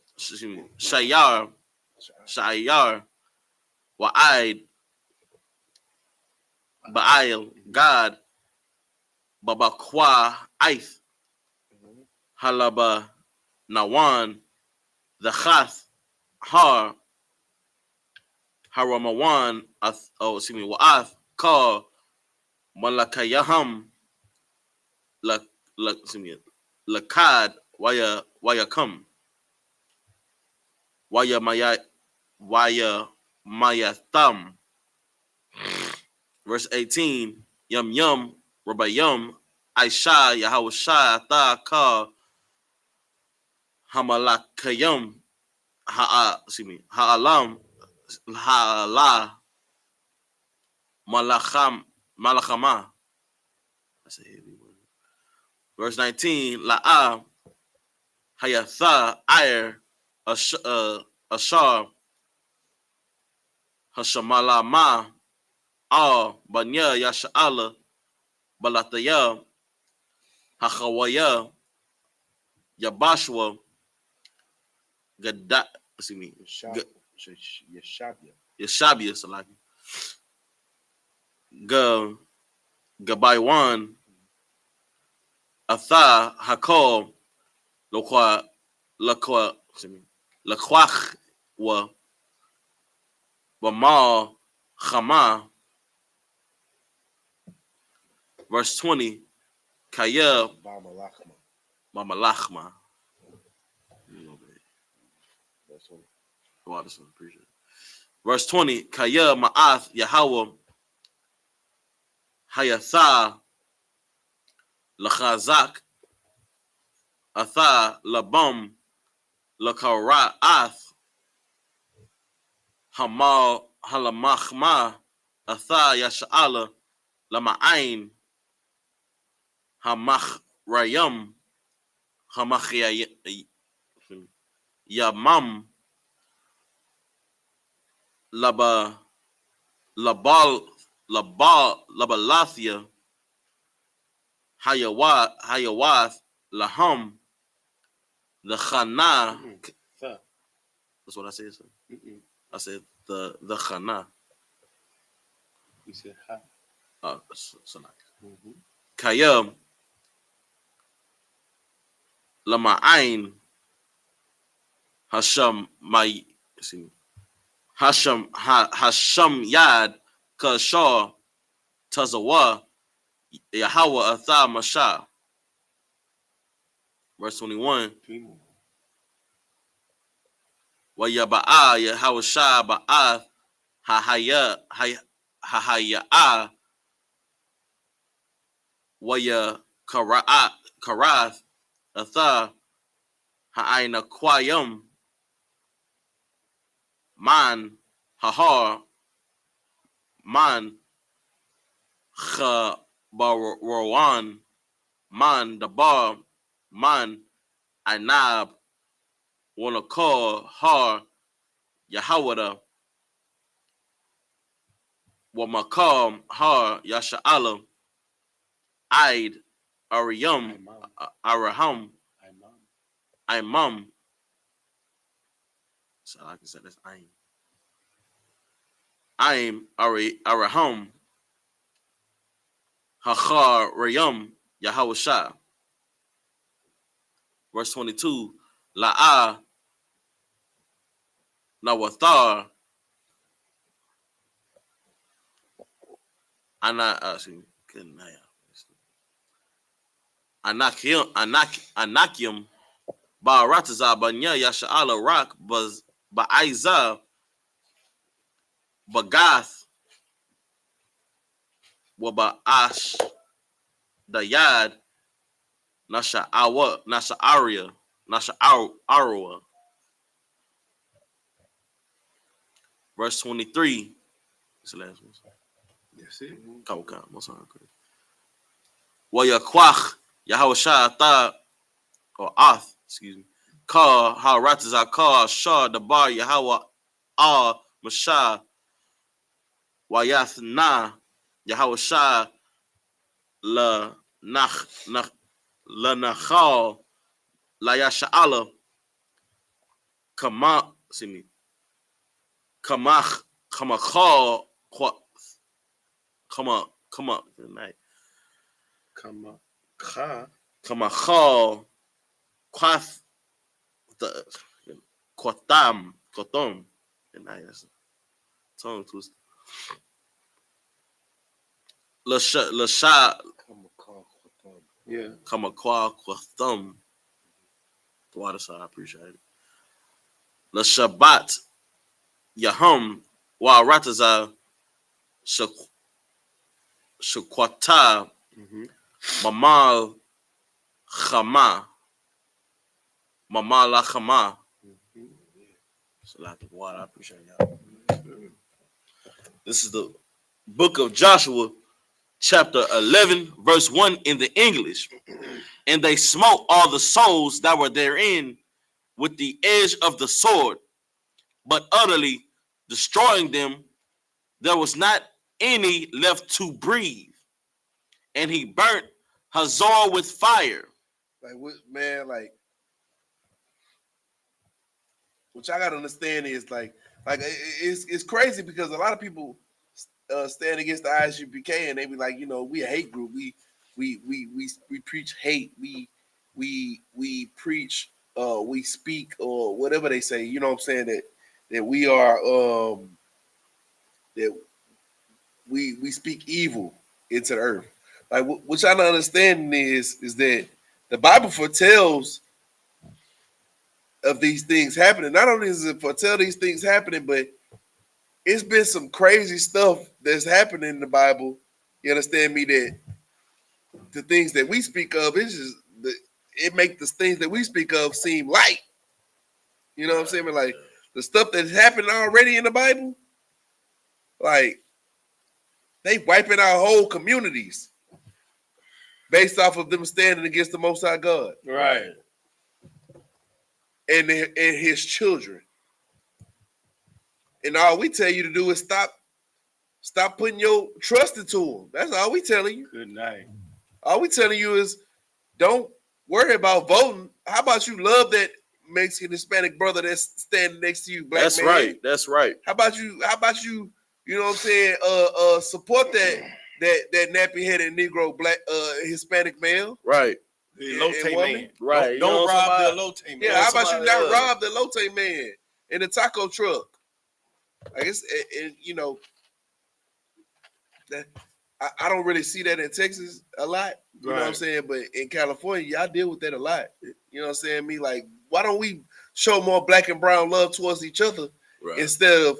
Shayar Wa'id Ba'il God Babakwa Aith Halaba Nawan the Chath Har Haramawan Wa'ath Ka Malakayaham Lakad Wayakam Waya Mayatham. Verse 18 Yum Rabayum Aisha Yahawashai Atha Ka Hamalakayum Ha'alam Ha'ala Malachama. That's a heavy word. Verse 19 La'a Hayatha Ayer Ashar Hashamalama Banya Yasha'ala Balataya Hachawaya Yabashwa Gada Yashabia Salaki Gabaywan Atha Hakol Lakwa Lakwach wa Bamal Chama. Verse 20 Kaya Mamalachma. Verse 20 Kaya Ma'ath Yahweh Hayatha Lachazak Atha Labam Lakara'ath Hamal Halamachma Atha Yasha'ala Lama'ain Hamachrayam, Yamam, Laba, Labalathia, Hayawath, Laham, the Chana. That's what I said, sir. I said the Chana. You said ha. Kayam, Lama'ain, Hasham, Hasham Yad, Kashar, Tazawa, Yahweh Atha Mashah. Verse 21. Wayaba'a Yahweh Shah Ba'ath Hahaya Waya Karath Atha Ha'aina Kwayam Man Hahar Man Chabarwan Man Dabar Man Anab Wanakar Har Yahawada Wamakam Har Yasha'alam Aid Ariyam Araham Imam. So like I said, that's Aim Araham Hachar Rayam Yahweh Shah. Verse 22. La'ah Nawathar Anakim Ba'arataza Banya Yasha'ala Rak Ba'aiza Bagath Waba'ash Dayad Nasha Aria Nasha Arwa. Verse 23. That's the last one. That's it. Come. Wayakwach Yahweh Shah or Ath, excuse me. Ka Haratazah Ka Shah Dabar Yahweh Ah Mashah Wayathna Yahweh Shah La Nachal La Yasha'ala Kama see me Kamach Kamachal Kama tonight. Kamachal Kwath the Kotam tonight. That's a tongue twister. Lasha Yeah. Kamakwa Kwathum. The water side, I appreciate it. La Shabbat Yahum Wa Rataza Shakwata Mamal Chama Mamal Chama. It's a lot of water, I appreciate y'all. This is the book of Joshua, chapter 11, verse 1 in the English. And they smote all the souls that were therein with the edge of the sword, but utterly destroying them, there was not any left to breathe. And he burnt Hazor with fire. Like what, man? Like what y'all gotta understand is like it's crazy because a lot of people stand against the I.S.U.P.K. and they be like, you know, we a hate group. We preach hate. We preach. We speak or whatever they say. You know what I'm saying, that we are that we speak evil into the earth. Like what y'all not understanding is that the Bible foretells of these things happening. Not only does it foretell these things happening, but it's been some crazy stuff that's happening in the Bible. You understand me? That the things that we speak of, it's just it makes the things that we speak of seem light. You know what I'm saying? But like the stuff that's happened already in the Bible, like they wiping out whole communities. based off of them standing against the Most High God. Right. And his children. And all we tell you to do is stop putting your trust into them. That's all we telling you. Good night. All we telling you is don't worry about voting. How about you love that Mexican Hispanic brother that's standing next to you, black That's man? right. That's right. How about you, you know what I'm saying, support that nappy headed Negro black Hispanic male? Right. The And elote woman? man. Right. Don't You know rob what the I'm elote man. Yeah, how about you somebody, not rob the elote man in the taco truck? I guess, and you know, that I don't really see that in Texas a lot. You know what I'm saying? But in California, y'all deal with that a lot. You know what I'm saying? Me, like, why don't we show more black and brown love towards each other Right. instead of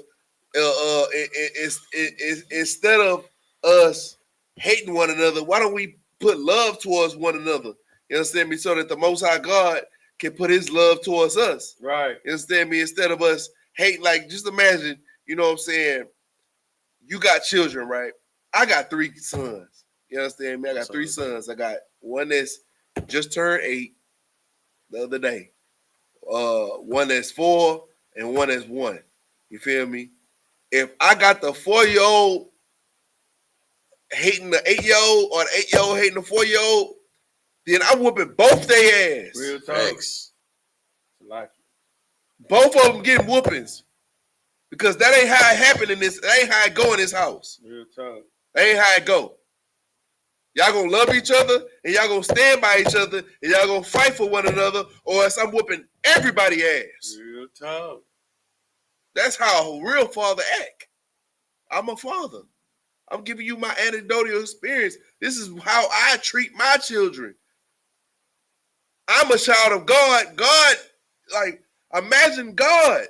instead of us hating one another? Why don't we put love towards one another? You understand me? So that the Most High God can put His love towards us. Right. You understand me? Instead of us hating, like, just imagine. You know what I'm saying? You got children, right? I got 3 sons. You understand me? I got 3 sons. I got one that's just turned 8 the other day. One that's 4 and one that's 1. You feel me? If I got the 4-year-old hating the 8-year-old or the 8-year-old hating the 4-year-old, then I'm whooping both their ass. Real talk. Thanks. Both of them getting whoopings. Because that ain't how it happened in this. That ain't how it go in this house. Real talk. That ain't how it go. Y'all gonna love each other and y'all gonna stand by each other and y'all gonna fight for one another, or else I'm whooping everybody's ass. Real talk. That's how a real father act. I'm a father. I'm giving you my anecdotal experience. This is how I treat my children. I'm a child of God. God, like, imagine God.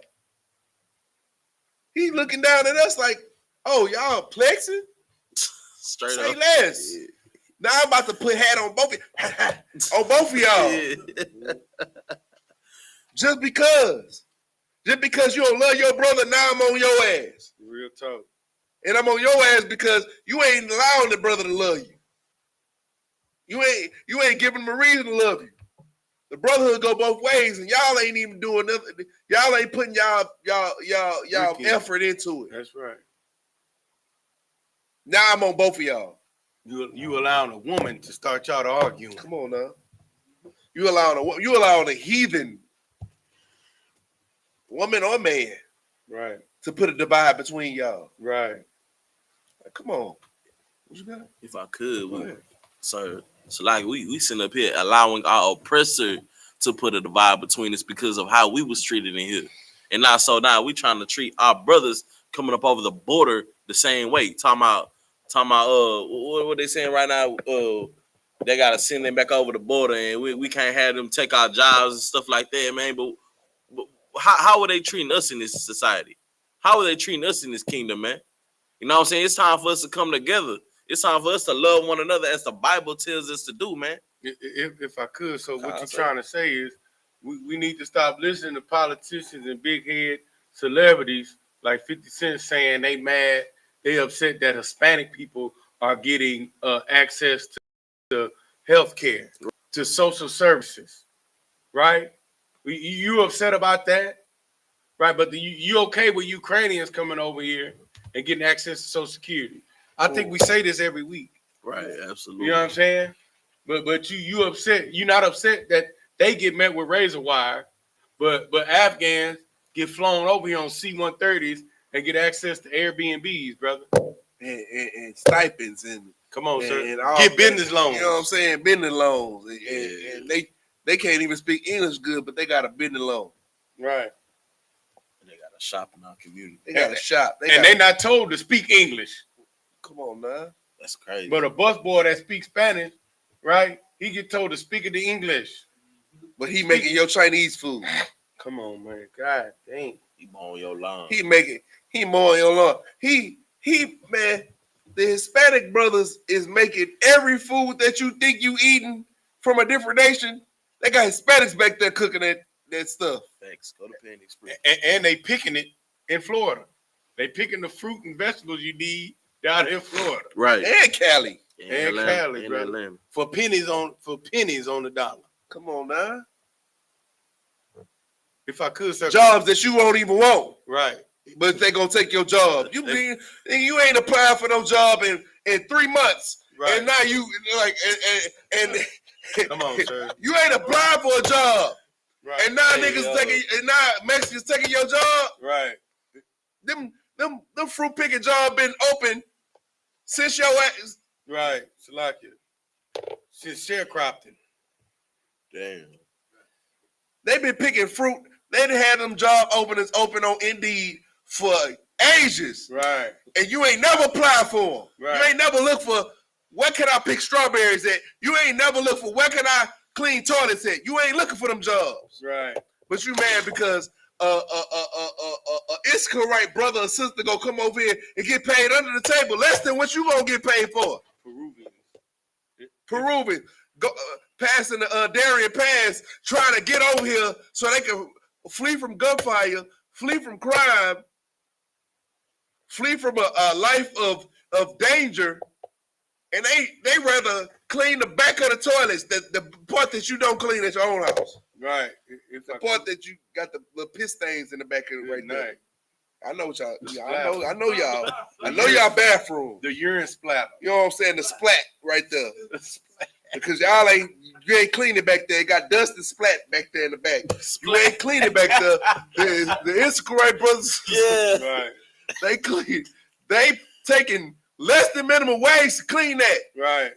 He looking down at us like, oh, y'all plexing? Straight Say up. less. Yeah. Now I'm about to put hat on both of y'all. Just because you don't love your brother, now I'm on your ass. Real talk. And I'm on your ass because you ain't allowing the brother to love you. You ain't giving him a reason to love you. The brotherhood go both ways, and y'all ain't even doing nothing. Y'all ain't putting y'all effort into it. That's right. Now I'm on both of y'all. You allowing a woman to start y'all to arguing. Come on now. You allowing a heathen woman or man, right, to put a divide between y'all. Right. Like, come on. What you got? If I could, so like we sitting up here allowing our oppressor to put a divide between us because of how we was treated in here. And now we trying to treat our brothers coming up over the border the same way. Talking about what they saying right now, they gotta send them back over the border and we can't have them take our jobs and stuff like that, man. But how are they treating us in this society? How are they treating us in this kingdom, man? You know what I'm saying? It's time for us to come together. It's time for us to love one another as the Bible tells us to do, man. If I could, so what you're trying to say is we need to stop listening to politicians and big head celebrities like 50 Cent saying they mad, they upset that Hispanic people are getting access to health care, to social services, right? You upset about that, right? But you okay with Ukrainians coming over here and getting access to Social Security? I think we say this every week. Right, absolutely. You know what I'm saying? But you upset. You're not upset that they get met with razor wire, but Afghans get flown over here on C-130s and get access to Airbnbs, brother. And stipends and come on, sir. And get business loans. You know what I'm saying? Business loans. And they can't even speak English good, but they got a business loan. Right. And they got a shop in our community. They got a shop. They're not told to speak English. Come on, man. That's crazy. But a busboy that speaks Spanish, right? He get told to speak it in English. But he making your Chinese food. Come on, man. God dang. He mowing your lawn. He mowing your lawn. Man, the Hispanic brothers is making every food that you think you eating from a different nation. They got Hispanics back there cooking that stuff. Thanks. Go to Penny Express. And they picking it in Florida. They picking the fruit and vegetables you need down in Florida. Right. And Cali. and Cali, and brother, Atlanta. for pennies on the dollar. Come on now. If I could, sir. Jobs that you won't even want, Right. but they gonna take your job. You ain't applying for no job in 3 months, Right. and now you like and Come on, sir. you ain't applying for a job, Right. and now Mexicans taking your job. Right. Them fruit picking job been open since your ass. Right. Salakia. Since sharecropping. Damn. They been picking fruit. They done had them job openings open on Indeed for ages. Right. And you ain't never applied for them. Right. You ain't never look for where can I pick strawberries at. You ain't never look for where can I clean toilets at. You ain't looking for them jobs. Right. But you mad because Israelite brother or sister go come over here and get paid under the table less than what you gonna get paid for. Peruvian. Go passing the Darien Pass, trying to get over here so they can flee from gunfire, flee from crime, flee from a life of danger, and they rather clean the back of the toilets, the part that you don't clean at your own house. Right. The part that you got the little piss stains in the back of it right there. I know what y'all. I know y'all. I know y'all bathroom. The urine splatter. You know what I'm saying? The splat right there. Because y'all you ain't clean it back there. It got dust and splat back there in the back. You ain't clean it back there. The Israelite brothers, Yeah. Right. they clean. They taking less than minimum wage to clean that. Right.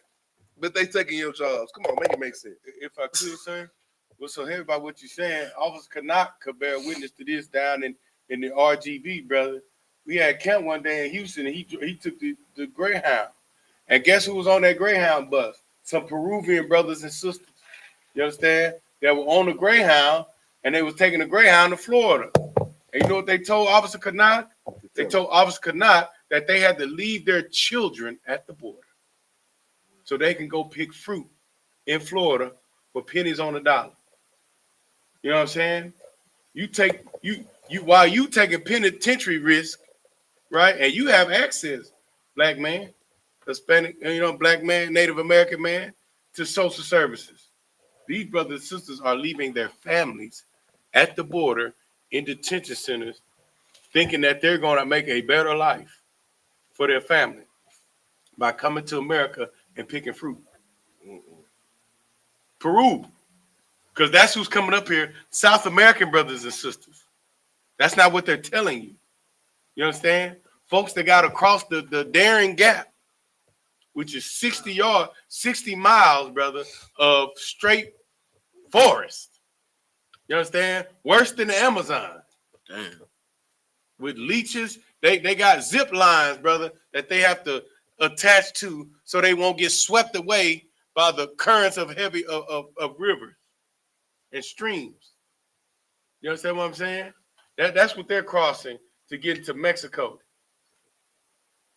But they taking your jobs. Come on, make it make sense. If I could, sir, what's so heavy about what you're saying, Officer Canuck could bear witness to this down in the RGV, brother. We had camp one day in Houston, and he took the Greyhound. And guess who was on that Greyhound bus? Some Peruvian brothers and sisters. You understand? That were on the Greyhound, and they was taking the Greyhound to Florida. And you know what they told Officer Canuck? They told Officer Canuck that they had to leave their children at the border so they can go pick fruit in Florida for pennies on the dollar. You know what I'm saying? While you taking penitentiary risk, right? And you have access, black man, Hispanic, black man, Native American man, to social services. These brothers and sisters are leaving their families at the border in detention centers, thinking that they're going to make a better life for their family by coming to America and picking fruit. Peru, because that's who's coming up here, South American brothers and sisters. That's not what they're telling you. You understand? Folks that got across the Darien Gap, which is 60 miles, brother, of straight forest. You understand? Worse than the Amazon. Damn. With leeches, they got zip lines, brother, that they have to attach to so they won't get swept away by the currents of rivers and streams. You understand what I'm saying? That's what they're crossing to get into Mexico.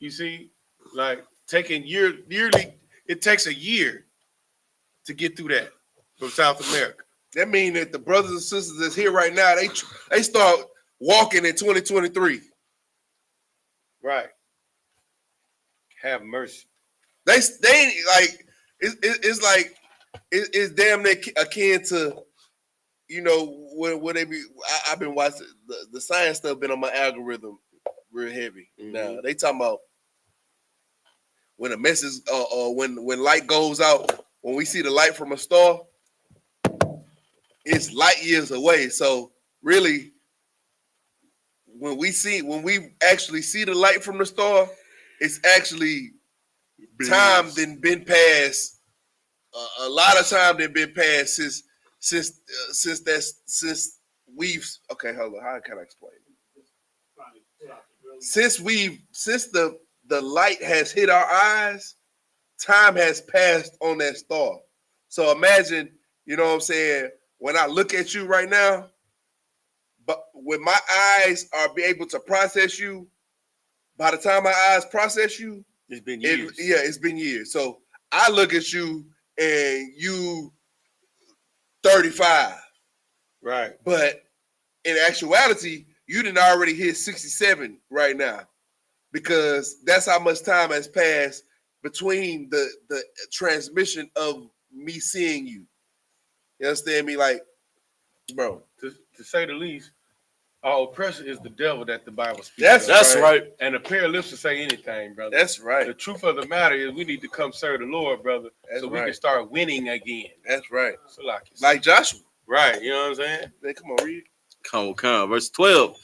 You see, like taking yearly, it takes a year to get through that from South America. That means that the brothers and sisters that's here right now, they start walking in 2023. Right. Have mercy. They like it's like it's damn near akin to, when they be. I've been watching the science stuff. Been on my algorithm real heavy. Mm-hmm. Now they talking about when a message when light goes out, when we see the light from a star, it's light years away. So really, when we actually see the light from the star, it's actually time then been passed. A lot of time then been passed since we've. Okay, hold on. How can I explain it? Since the light has hit our eyes, time has passed on that star. So imagine, you know what I'm saying, when I look at you right now, but when my eyes are be able to process you, by the time my eyes process you, it's been years. It's been years. So I look at you and you 35. Right. But in actuality, you didn't already hit 67 right now, because that's how much time has passed between the transmission of me seeing you. You understand me? Like, bro. To say the least, our oppressor is the devil that the Bible speaks That's of. That's right. And a pair of lips to say anything, brother. That's right. The truth of the matter is we need to come serve the Lord, brother, That's so we right. can start winning again. That's right. So like Joshua. Right, you know what I'm saying? Man, come on, read. Come. Verse 12.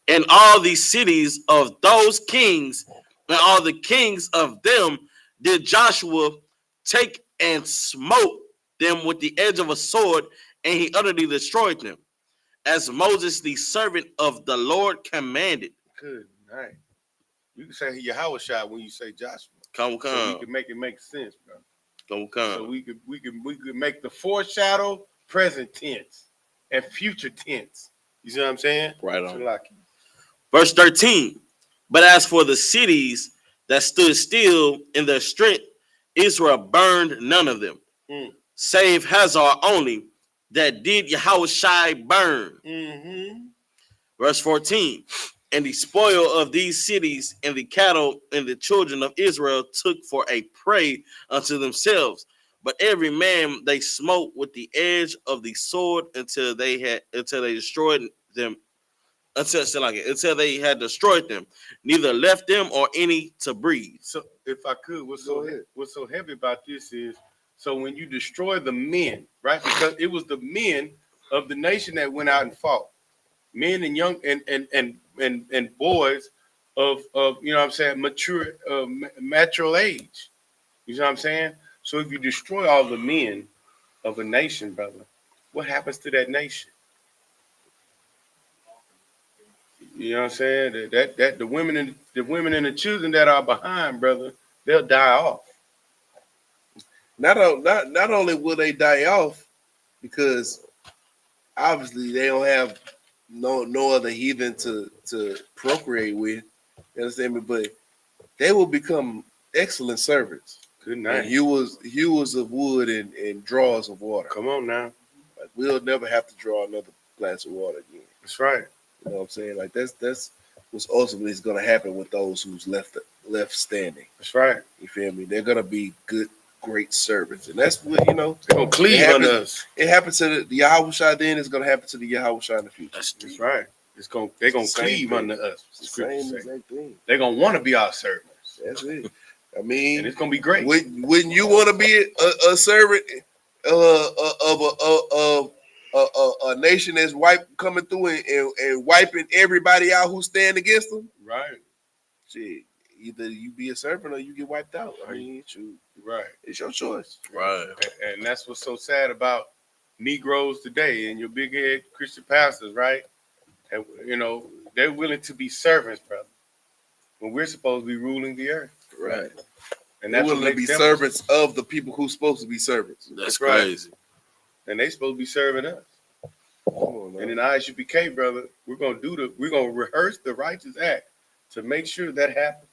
And all these cities of those kings and all the kings of them did Joshua take and smote them with the edge of a sword, and he utterly destroyed them, as Moses, the servant of the Lord, commanded. Good night. You can say Yahushua when you say Joshua. Come. So we can make it make sense, bro. Come. So we could make the foreshadow present tense and future tense. You see what I'm saying? Right on. So Verse 13. But as for the cities that stood still in their strength, Israel burned none of them, save Hazor only, that did Yahushua burn. Verse 14. And the spoil of these cities and the cattle and the children of Israel took for a prey unto themselves. But every man they smote with the edge of the sword until they destroyed them. Until they had destroyed them, neither left them or any to breathe. So if I could, what's so heavy about this is, so when you destroy the men, right? Because it was the men of the nation that went out and fought. Men and young and boys of you know what I'm saying, mature age. You know what I'm saying? So if you destroy all the men of a nation, brother, what happens to that nation? You know what I'm saying? That the women and the children that are behind, brother, they'll die off. Not only will they die off, because obviously they don't have no other heathen to procreate with. You understand me? But they will become excellent servants. Good night. And hewers of wood and drawers of water. Come on now. Like, we'll never have to draw another glass of water again. That's right. You know what I'm saying? Like that's what's ultimately is going to happen with those who's left standing. That's right. You feel me? They're going to be great servants, and that's what they're gonna cleave on us. It happened to the Yahushua then. It's going to happen to the Yahushua in the future. That's right. They're gonna cleave under us. Same exact thing. They're gonna want to be our servants. That's it. I mean, and it's gonna be great. Wouldn't you want to be a servant of a nation that's coming through and wiping everybody out who stand against them? Right. Shit, either you be a servant or you get wiped out. I mean, right. It's your choice. Right. And that's what's so sad about Negroes today and your big head Christian pastors, right? And you know, they're willing to be servants, brother, when we're supposed to be ruling the earth. Right. And that's willing to be servants of the people who's supposed to be servants. That's crazy. Right. And they supposed to be serving us. On, and in I.S.U.P.K, brother, we're gonna rehearse the righteous act to make sure that happens.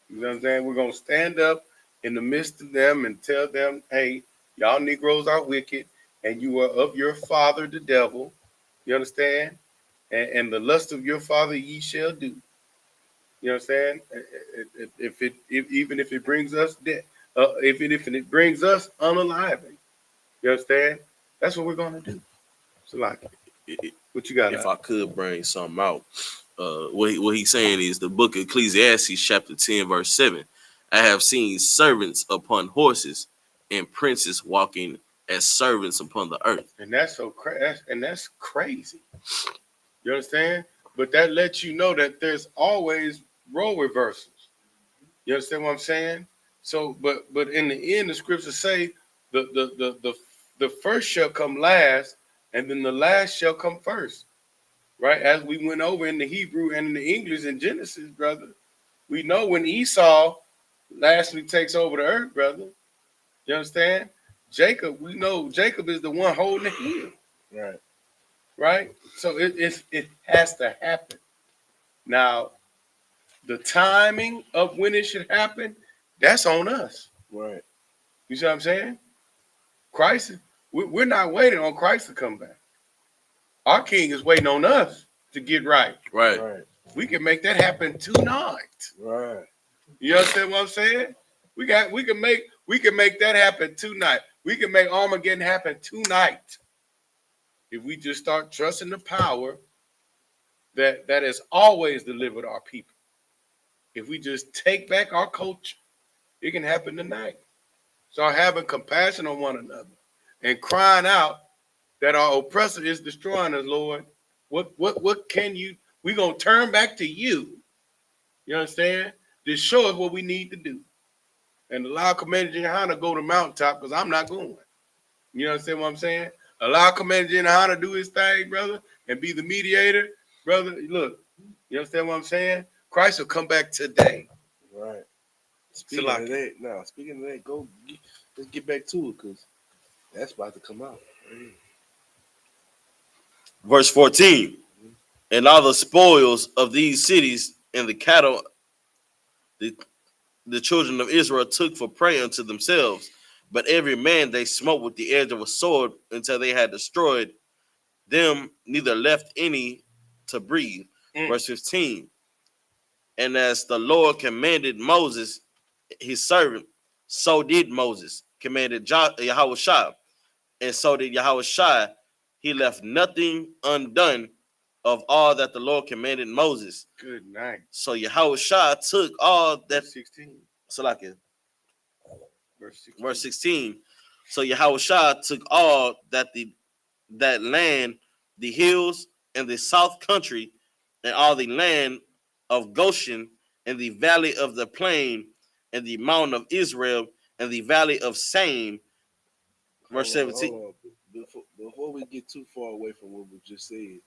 You know what I'm saying? We're gonna stand up in the midst of them and tell them, hey, y'all Negroes are wicked, and you are of your father the devil. You understand? And the lust of your father ye shall do. You know what I'm saying? Even if it brings us death, if it brings us unaliving, you understand? That's what we're gonna do. So like, what you got? If I could bring something out, what he's saying is the book of Ecclesiastes, chapter 10, verse 7. I have seen servants upon horses and princes walking as servants upon the earth. And that's so crazy. And that's crazy. You understand? But that lets you know that there's always role reversals. You understand what I'm saying? So, but in the end, the scriptures say the first shall come last, and then the last shall come first. Right? As we went over in the Hebrew and in the English in Genesis, brother, we know when Esau lastly takes over the earth, brother. You understand? Jacob, we know Jacob is the one holding the heel. Right. Right? So it has to happen. Now, the timing of when it should happen, that's on us. Right. You see what I'm saying? Christ, we're not waiting on Christ to come back. Our king is waiting on us to get right. Right. We can make that happen tonight. Right. You understand what I'm saying? We can make that happen tonight. We can make Armageddon happen tonight if we just start trusting the power that has always delivered our people. If we just take back our culture, it can happen tonight. Start having compassion on one another and crying out that our oppressor is destroying us, Lord. What can you? We're gonna turn back to you. You understand? Just show us what we need to do. And allow Commander YAHANNA to go to the mountaintop because I'm not going. You understand what I'm saying? Allow Commander YAHANNA to do his thing, brother, and be the mediator. Brother, look, you understand what I'm saying? Christ will come back today. Right. Speaking of that, let's get back to it because that's about to come out. Right. Verse 14. And all the spoils of these cities and the cattle the children of Israel took for prey unto themselves. But every man they smote with the edge of a sword until they had destroyed them, neither left any to breathe. Verse 15. And as the Lord commanded Moses, his servant, so did Moses, commanded Yahushua, and so did Yahushua. He left nothing undone of all that the Lord commanded Moses. Good night. So Yahushua took all that. Verse 16. Salakia. Verse 16. So Yahushua took all that land, the hills and the south country, and all the land of Goshen, and the valley of the plain, and the mountain of Israel, and the valley of Same. Verse 17. Hold on. Before we get too far away from what we just said,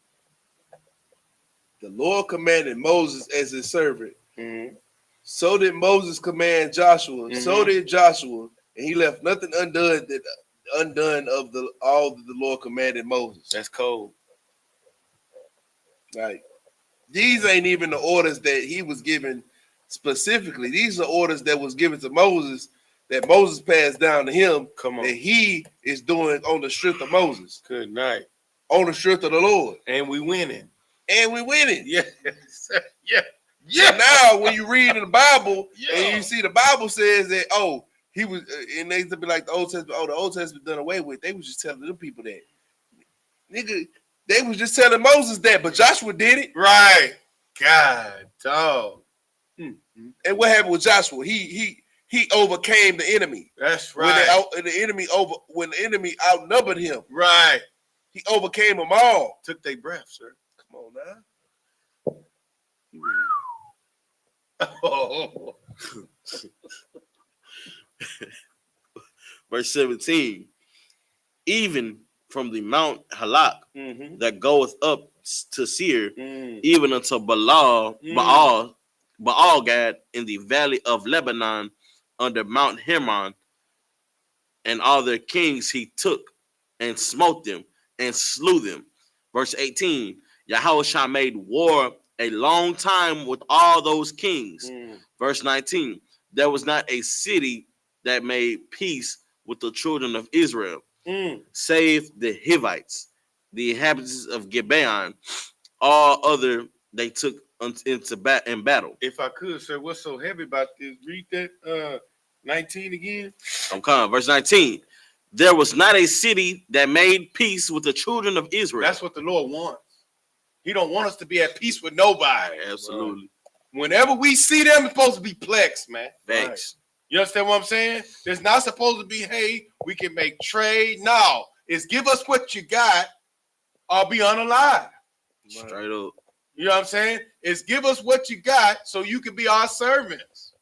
the Lord commanded Moses as his servant. Mm-hmm. So did Moses command Joshua. Mm-hmm. So did Joshua, and he left nothing undone of all that the Lord commanded Moses. That's cold. Like, these ain't even the orders that he was given specifically. These are orders that was given to Moses, that Moses passed down to him. Come on. That he is doing on the strength of Moses. Good night. On the strength of the Lord. And we winning. Yes. Yeah. So now when you read in the Bible and you see the Bible says that, he was, and they to be like the Old Testament, the Old Testament done away with. They was just telling them people that. Nigga, they was just telling Moses that, but Joshua did it. Right. God, dog. Mm-hmm. And what happened with Joshua? He overcame the enemy. That's right. When the enemy outnumbered him. Right. He overcame them all. Took their breath, sir. Come on now. Oh. Verse 17. Even from the Mount Halak that goeth up to Seir, even unto Baalgad in the valley of Lebanon, under Mount Hermon, and all their kings he took and smote them and slew them. Verse 18. Yahushua made war a long time with all those kings. Verse 19. There was not a city that made peace with the children of Israel, save the Hivites, the inhabitants of Gibeon. All other they took into battle. If I could, sir, what's so heavy about this? Read that 19 again. I'm coming. Verse 19. There was not a city that made peace with the children of Israel. That's what the Lord wants. He don't want us to be at peace with nobody. Absolutely. Whenever we see them, it's supposed to be plex, man. Thanks. Right. You understand what I'm saying? There's not supposed to be, hey, we can make trade. No. It's give us what you got or be unalive. Straight up. You know what I'm saying? It's give us what you got so you can be our servants.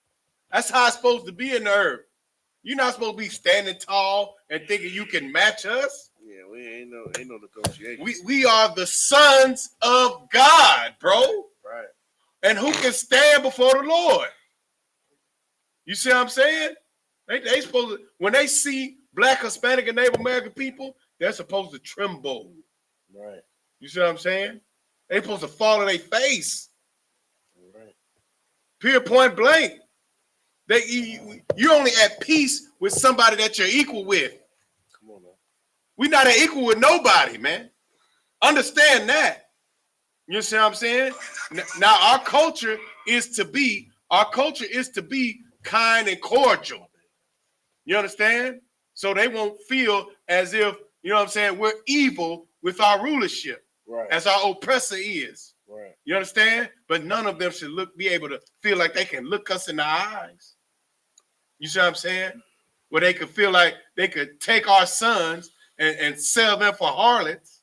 That's how it's supposed to be in the earth. You're not supposed to be standing tall and thinking you can match us. Yeah, we ain't no negotiation. We are the sons of God, bro. Right. And who can stand before the Lord? You see what I'm saying? They supposed to, when they see Black, Hispanic, and Native American people, they're supposed to tremble. Right. You see what I'm saying? They're supposed to fall on their face. Right. Pure point blank. You're only at peace with somebody that you're equal with. Come on, man. We're not equal with nobody, man. Understand that. You see what I'm saying? Now our culture is to be kind and cordial. You understand? So they won't feel as if, you know what I'm saying, we're evil with our rulership, Right. as our oppressor is. Right. You understand? But none of them should be able to feel like they can look us in the eyes. You see what I'm saying? Where they could feel like they could take our sons and sell them for harlots.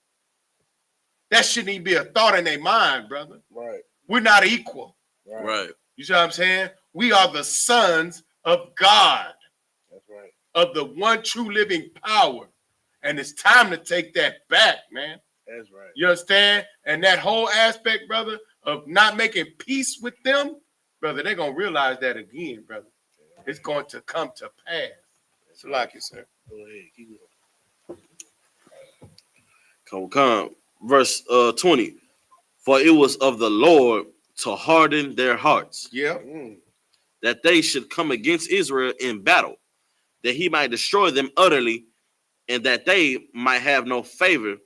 That shouldn't even be a thought in their mind, brother. Right. We're not equal. Right. You see what I'm saying? We are the sons of God, That's right. of the one true living power. And it's time to take that back, man. That's right. You understand? And that whole aspect, brother, of not making peace with them, brother, they're going to realize that again, brother. It's going to come to pass. It's like it, sir. Go ahead. Keep going. Come. Verse 20. For it was of the Lord to harden their hearts, Yeah. that they should come against Israel in battle, that he might destroy them utterly, and that they might have no favor,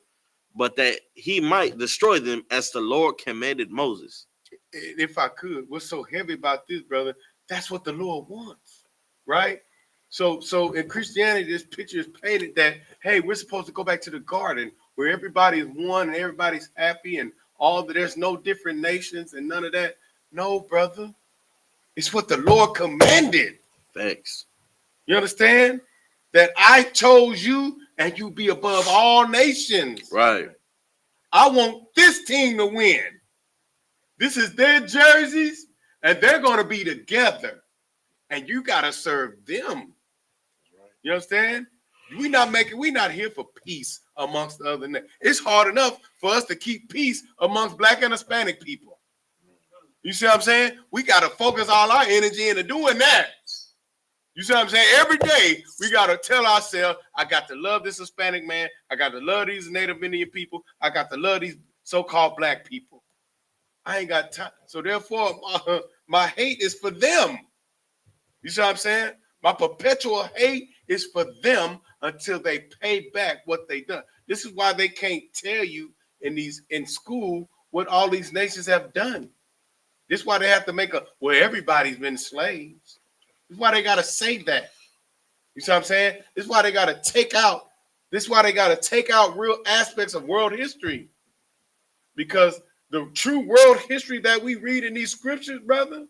but that he might destroy them as the Lord commanded Moses. If I could, what's so heavy about this, brother? That's what the Lord wants, right? So in Christianity, this picture is painted that, hey, we're supposed to go back to the garden where everybody's one and everybody's happy and all that. There's no different nations and none of that. No, brother. It's what the Lord commanded. Thanks. You understand? That I chose you and you be above all nations. Right. I want this team to win. This is their jerseys, and they're going to be together. And you got to serve them. You understand? We're not here for peace amongst the other nations. It's hard enough for us to keep peace amongst Black and Hispanic people. You see what I'm saying? We got to focus all our energy into doing that. You see what I'm saying? Every day, we got to tell ourselves, I got to love this Hispanic man. I got to love these Native Indian people. I got to love these so-called Black people. I ain't got time. So therefore, my hate is for them. You see what I'm saying? My perpetual hate is for them until they pay back what they done. This is why they can't tell you in school what all these nations have done. This is why they have to make everybody's been slaves. This is why they got to say that. You see what I'm saying? This is why they got to take out. This is why they got to take out real aspects of world history. Because the true world history that we read in these scriptures, brother,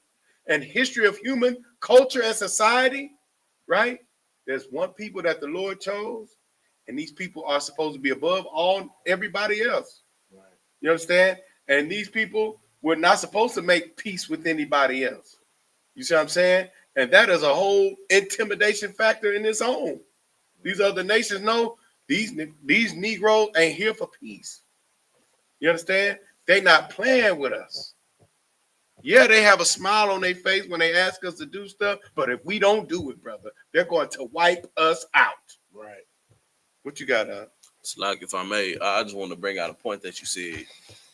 and history of human culture and society, right? There's one people that the Lord chose, and these people are supposed to be above everybody else. Right. You understand? And these people were not supposed to make peace with anybody else. You see what I'm saying? And that is a whole intimidation factor in its own. These other nations know these Negroes ain't here for peace. You understand? They not playing with us. Yeah, they have a smile on their face when they ask us to do stuff, but if we don't do it, brother, they're going to wipe us out. Right. What you got, It's like, if I may, I just want to bring out a point that you said.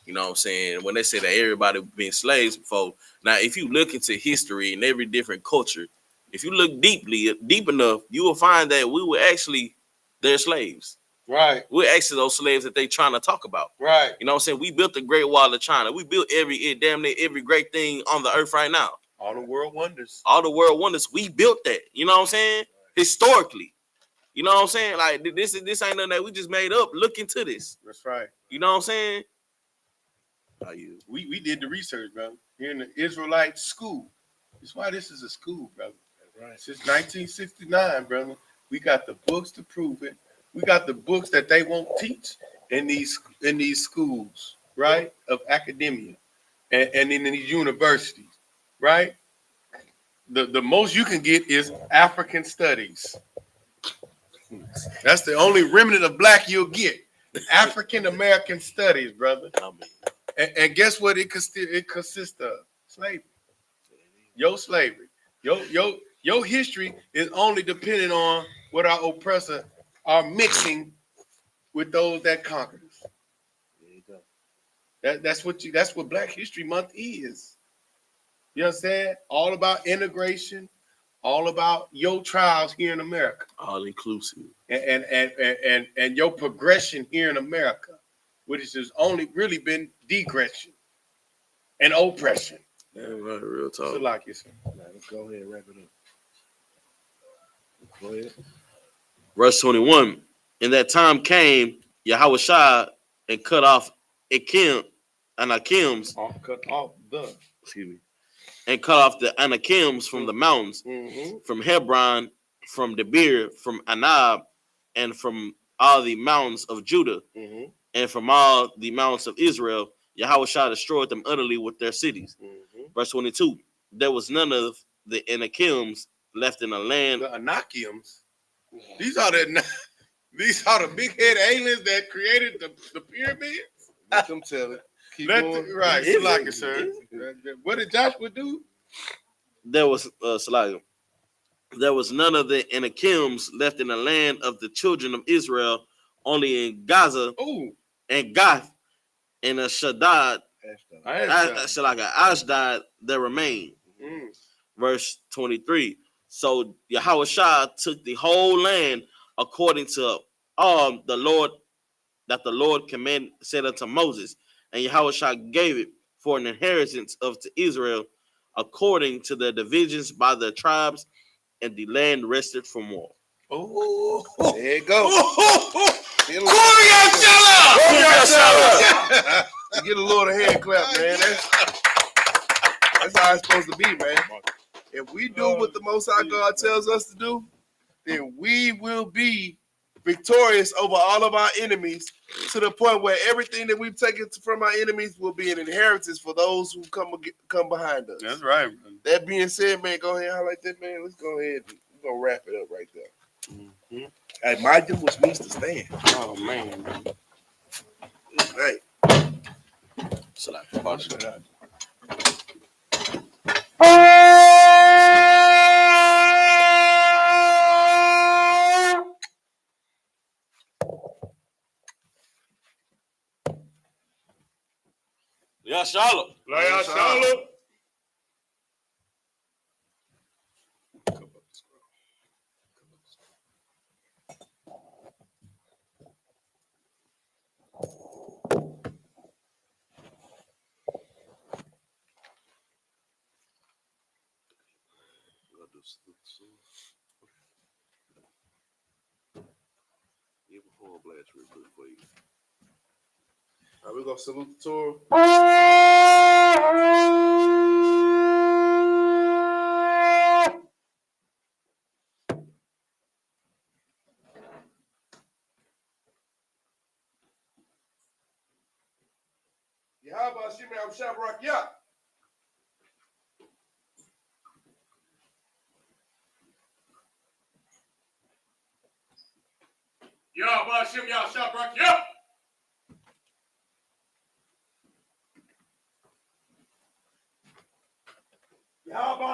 You know what I'm saying? When they say that everybody been slaves before. Now, if you look into history and every different culture, if you look deep enough, you will find that we were actually their slaves. Right. We're actually those slaves that they trying to talk about. Right. You know what I'm saying? We built the Great Wall of China. We built damn near every great thing on the earth right now. All the world wonders. All the world wonders. We built that. You know what I'm saying? Historically. You know what I'm saying? Like, this ain't nothing that we just made up. Look into this. That's right. You know what I'm saying? We did the research, brother. Here in the Israelite school. That's why this is a school, brother. Right. Since 1969, brother. We got the books to prove it. We got the books that they won't teach in these schools, right? Of academia and in these universities, right? The most you can get is African studies. That's the only remnant of Black you'll get. African American studies, brother. And guess what it consists of? Slavery. Your slavery. Your history is only dependent on what our oppressor are mixing with those that conquered us. There you go. That's what Black History Month is. You understand? All about integration, all about your trials here in America. All inclusive. And your progression here in America, which has only really been degression and oppression. Yeah, right, real talk. So like you said. Let's go ahead and wrap it up. Go ahead. Verse 21. In that time came Yahushua and cut off Anakims, Cut off the. excuse me, and cut off the Anakims from the mountains, from Hebron, from Debir, from Anab, and from all the mountains of Judah, and from all the mountains of Israel. Yahushua destroyed them utterly with their cities. Verse 22. There was none of the Anakims left in the land. The Anakims. These are the big head aliens that created the pyramids. Let them tell it. Keep going. Right, Is like it? it, sir. What did Joshua do? There was there was none of the Anakims left in the land of the children of Israel, only in Gaza and Gath and Ashdod, Ashdod there remained. Verse 23. So Yahushua took the whole land according to all the Lord said unto Moses, and Yahushua gave it for an inheritance to Israel according to the divisions by the tribes, and the land rested from war. Oh, there you go. Get a little hand clap, man. That's how it's supposed to be, man. If we do what the Most High God tells us to do, then we will be victorious over all of our enemies, to the point where everything that we've taken from our enemies will be an inheritance for those who come behind us. That's right. That being said, man, go ahead and highlight that, man. Let's go ahead. We're going to wrap it up right there. Hey, my dude was means to stand. Oh, man. Right. So like, yeah, Shalom. Shalom. All right, we're going to salute the Torah. Yahweh Hashem Yahweh Yah. Yahweh Hashem Yahweh Yah. Yahweh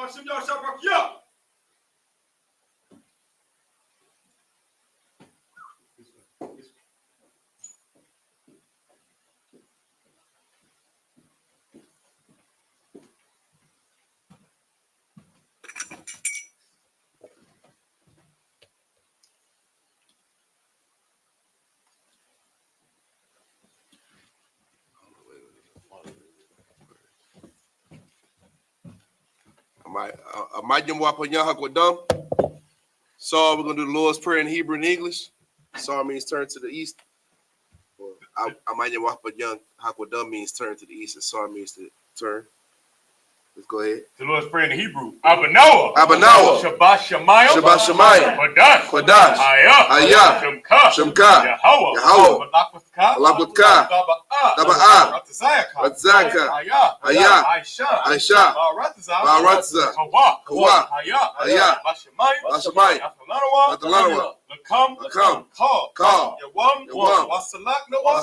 Hashem Yahweh Yah. So we're going to do the Lord's Prayer in Hebrew and English. Sar means turn to the east. Hakwadam means turn to the east, and Sar means to turn. Let's go ahead. The Lord's Prayer in Hebrew. Abanawa. Shabbat Shemayim. Shabbat Shemayim. Kodash. I.S.U.P.K. Shemka. Yahweh. Malakutka. Daba'ah. Ratzaka. I.S.U.P.K. Baratza. Kawa. Bashamayim. Batalanawa. Lakam. Call. Yawam. Wasalak Noah.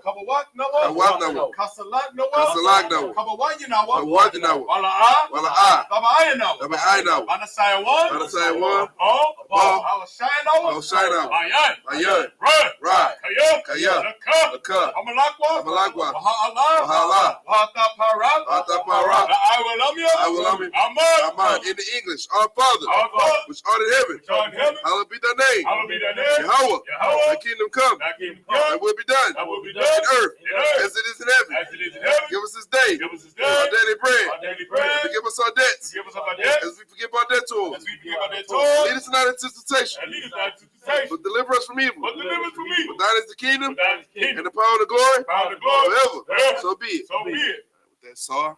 Kawat Noah. Kasalak Noah. Kawajinawa. Nawa. Wala'a. Wala'a. Tabaayanawa. Tabaayanawa. Banasayawan. Banasayawan. Abo. Abo. Awashayanawa. Awashayanawa. Ayan. Ayan. Right. Right. Kaya. Kaya. Laka. Laka. Amalakwa. Amalakwa. Waha'ala. Waha'ala. Waha'tapara. Waha'tapara. La'awalamya. Awalamya. Aman. Amen. In the English, our Father, Our Father, which art in heaven, which art in heaven, hallowed be thy name. hallowed be thy name. Yahweh, Yahweh, thy kingdom come, thy kingdom thy come, will be done, thy will be done in earth, in earth, as it is in heaven. as it is in heaven. Give us this day Give us this day our daily bread. our daily bread. And forgive us our debts, Forgive us of our debts, as we forgive our debtors. as we forgive our debtors. Lead us not into temptation, And lead us not into temptation, but deliver us from evil. but deliver us from evil. For thine is the kingdom, For thine is the and kingdom, the power and the glory, power and the glory, forever. forever. So be it. So be it. With that, Sar.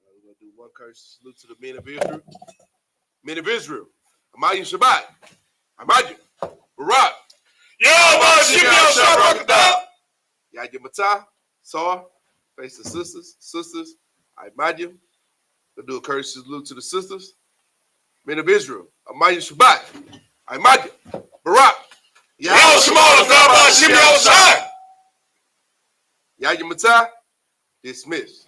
We're going to do one curse salute to the men of Israel. Men of Israel. I.S.U.P.K. I.S.U.P.K. Barak. YAHANNA. Sar. Face the sisters. Sisters. I.S.U.P.K. We'll do a curse salute to the sisters. Men of Israel. I.S.U.P.K. I.S.U.P.K. Barak. YAHANNA. Dismissed.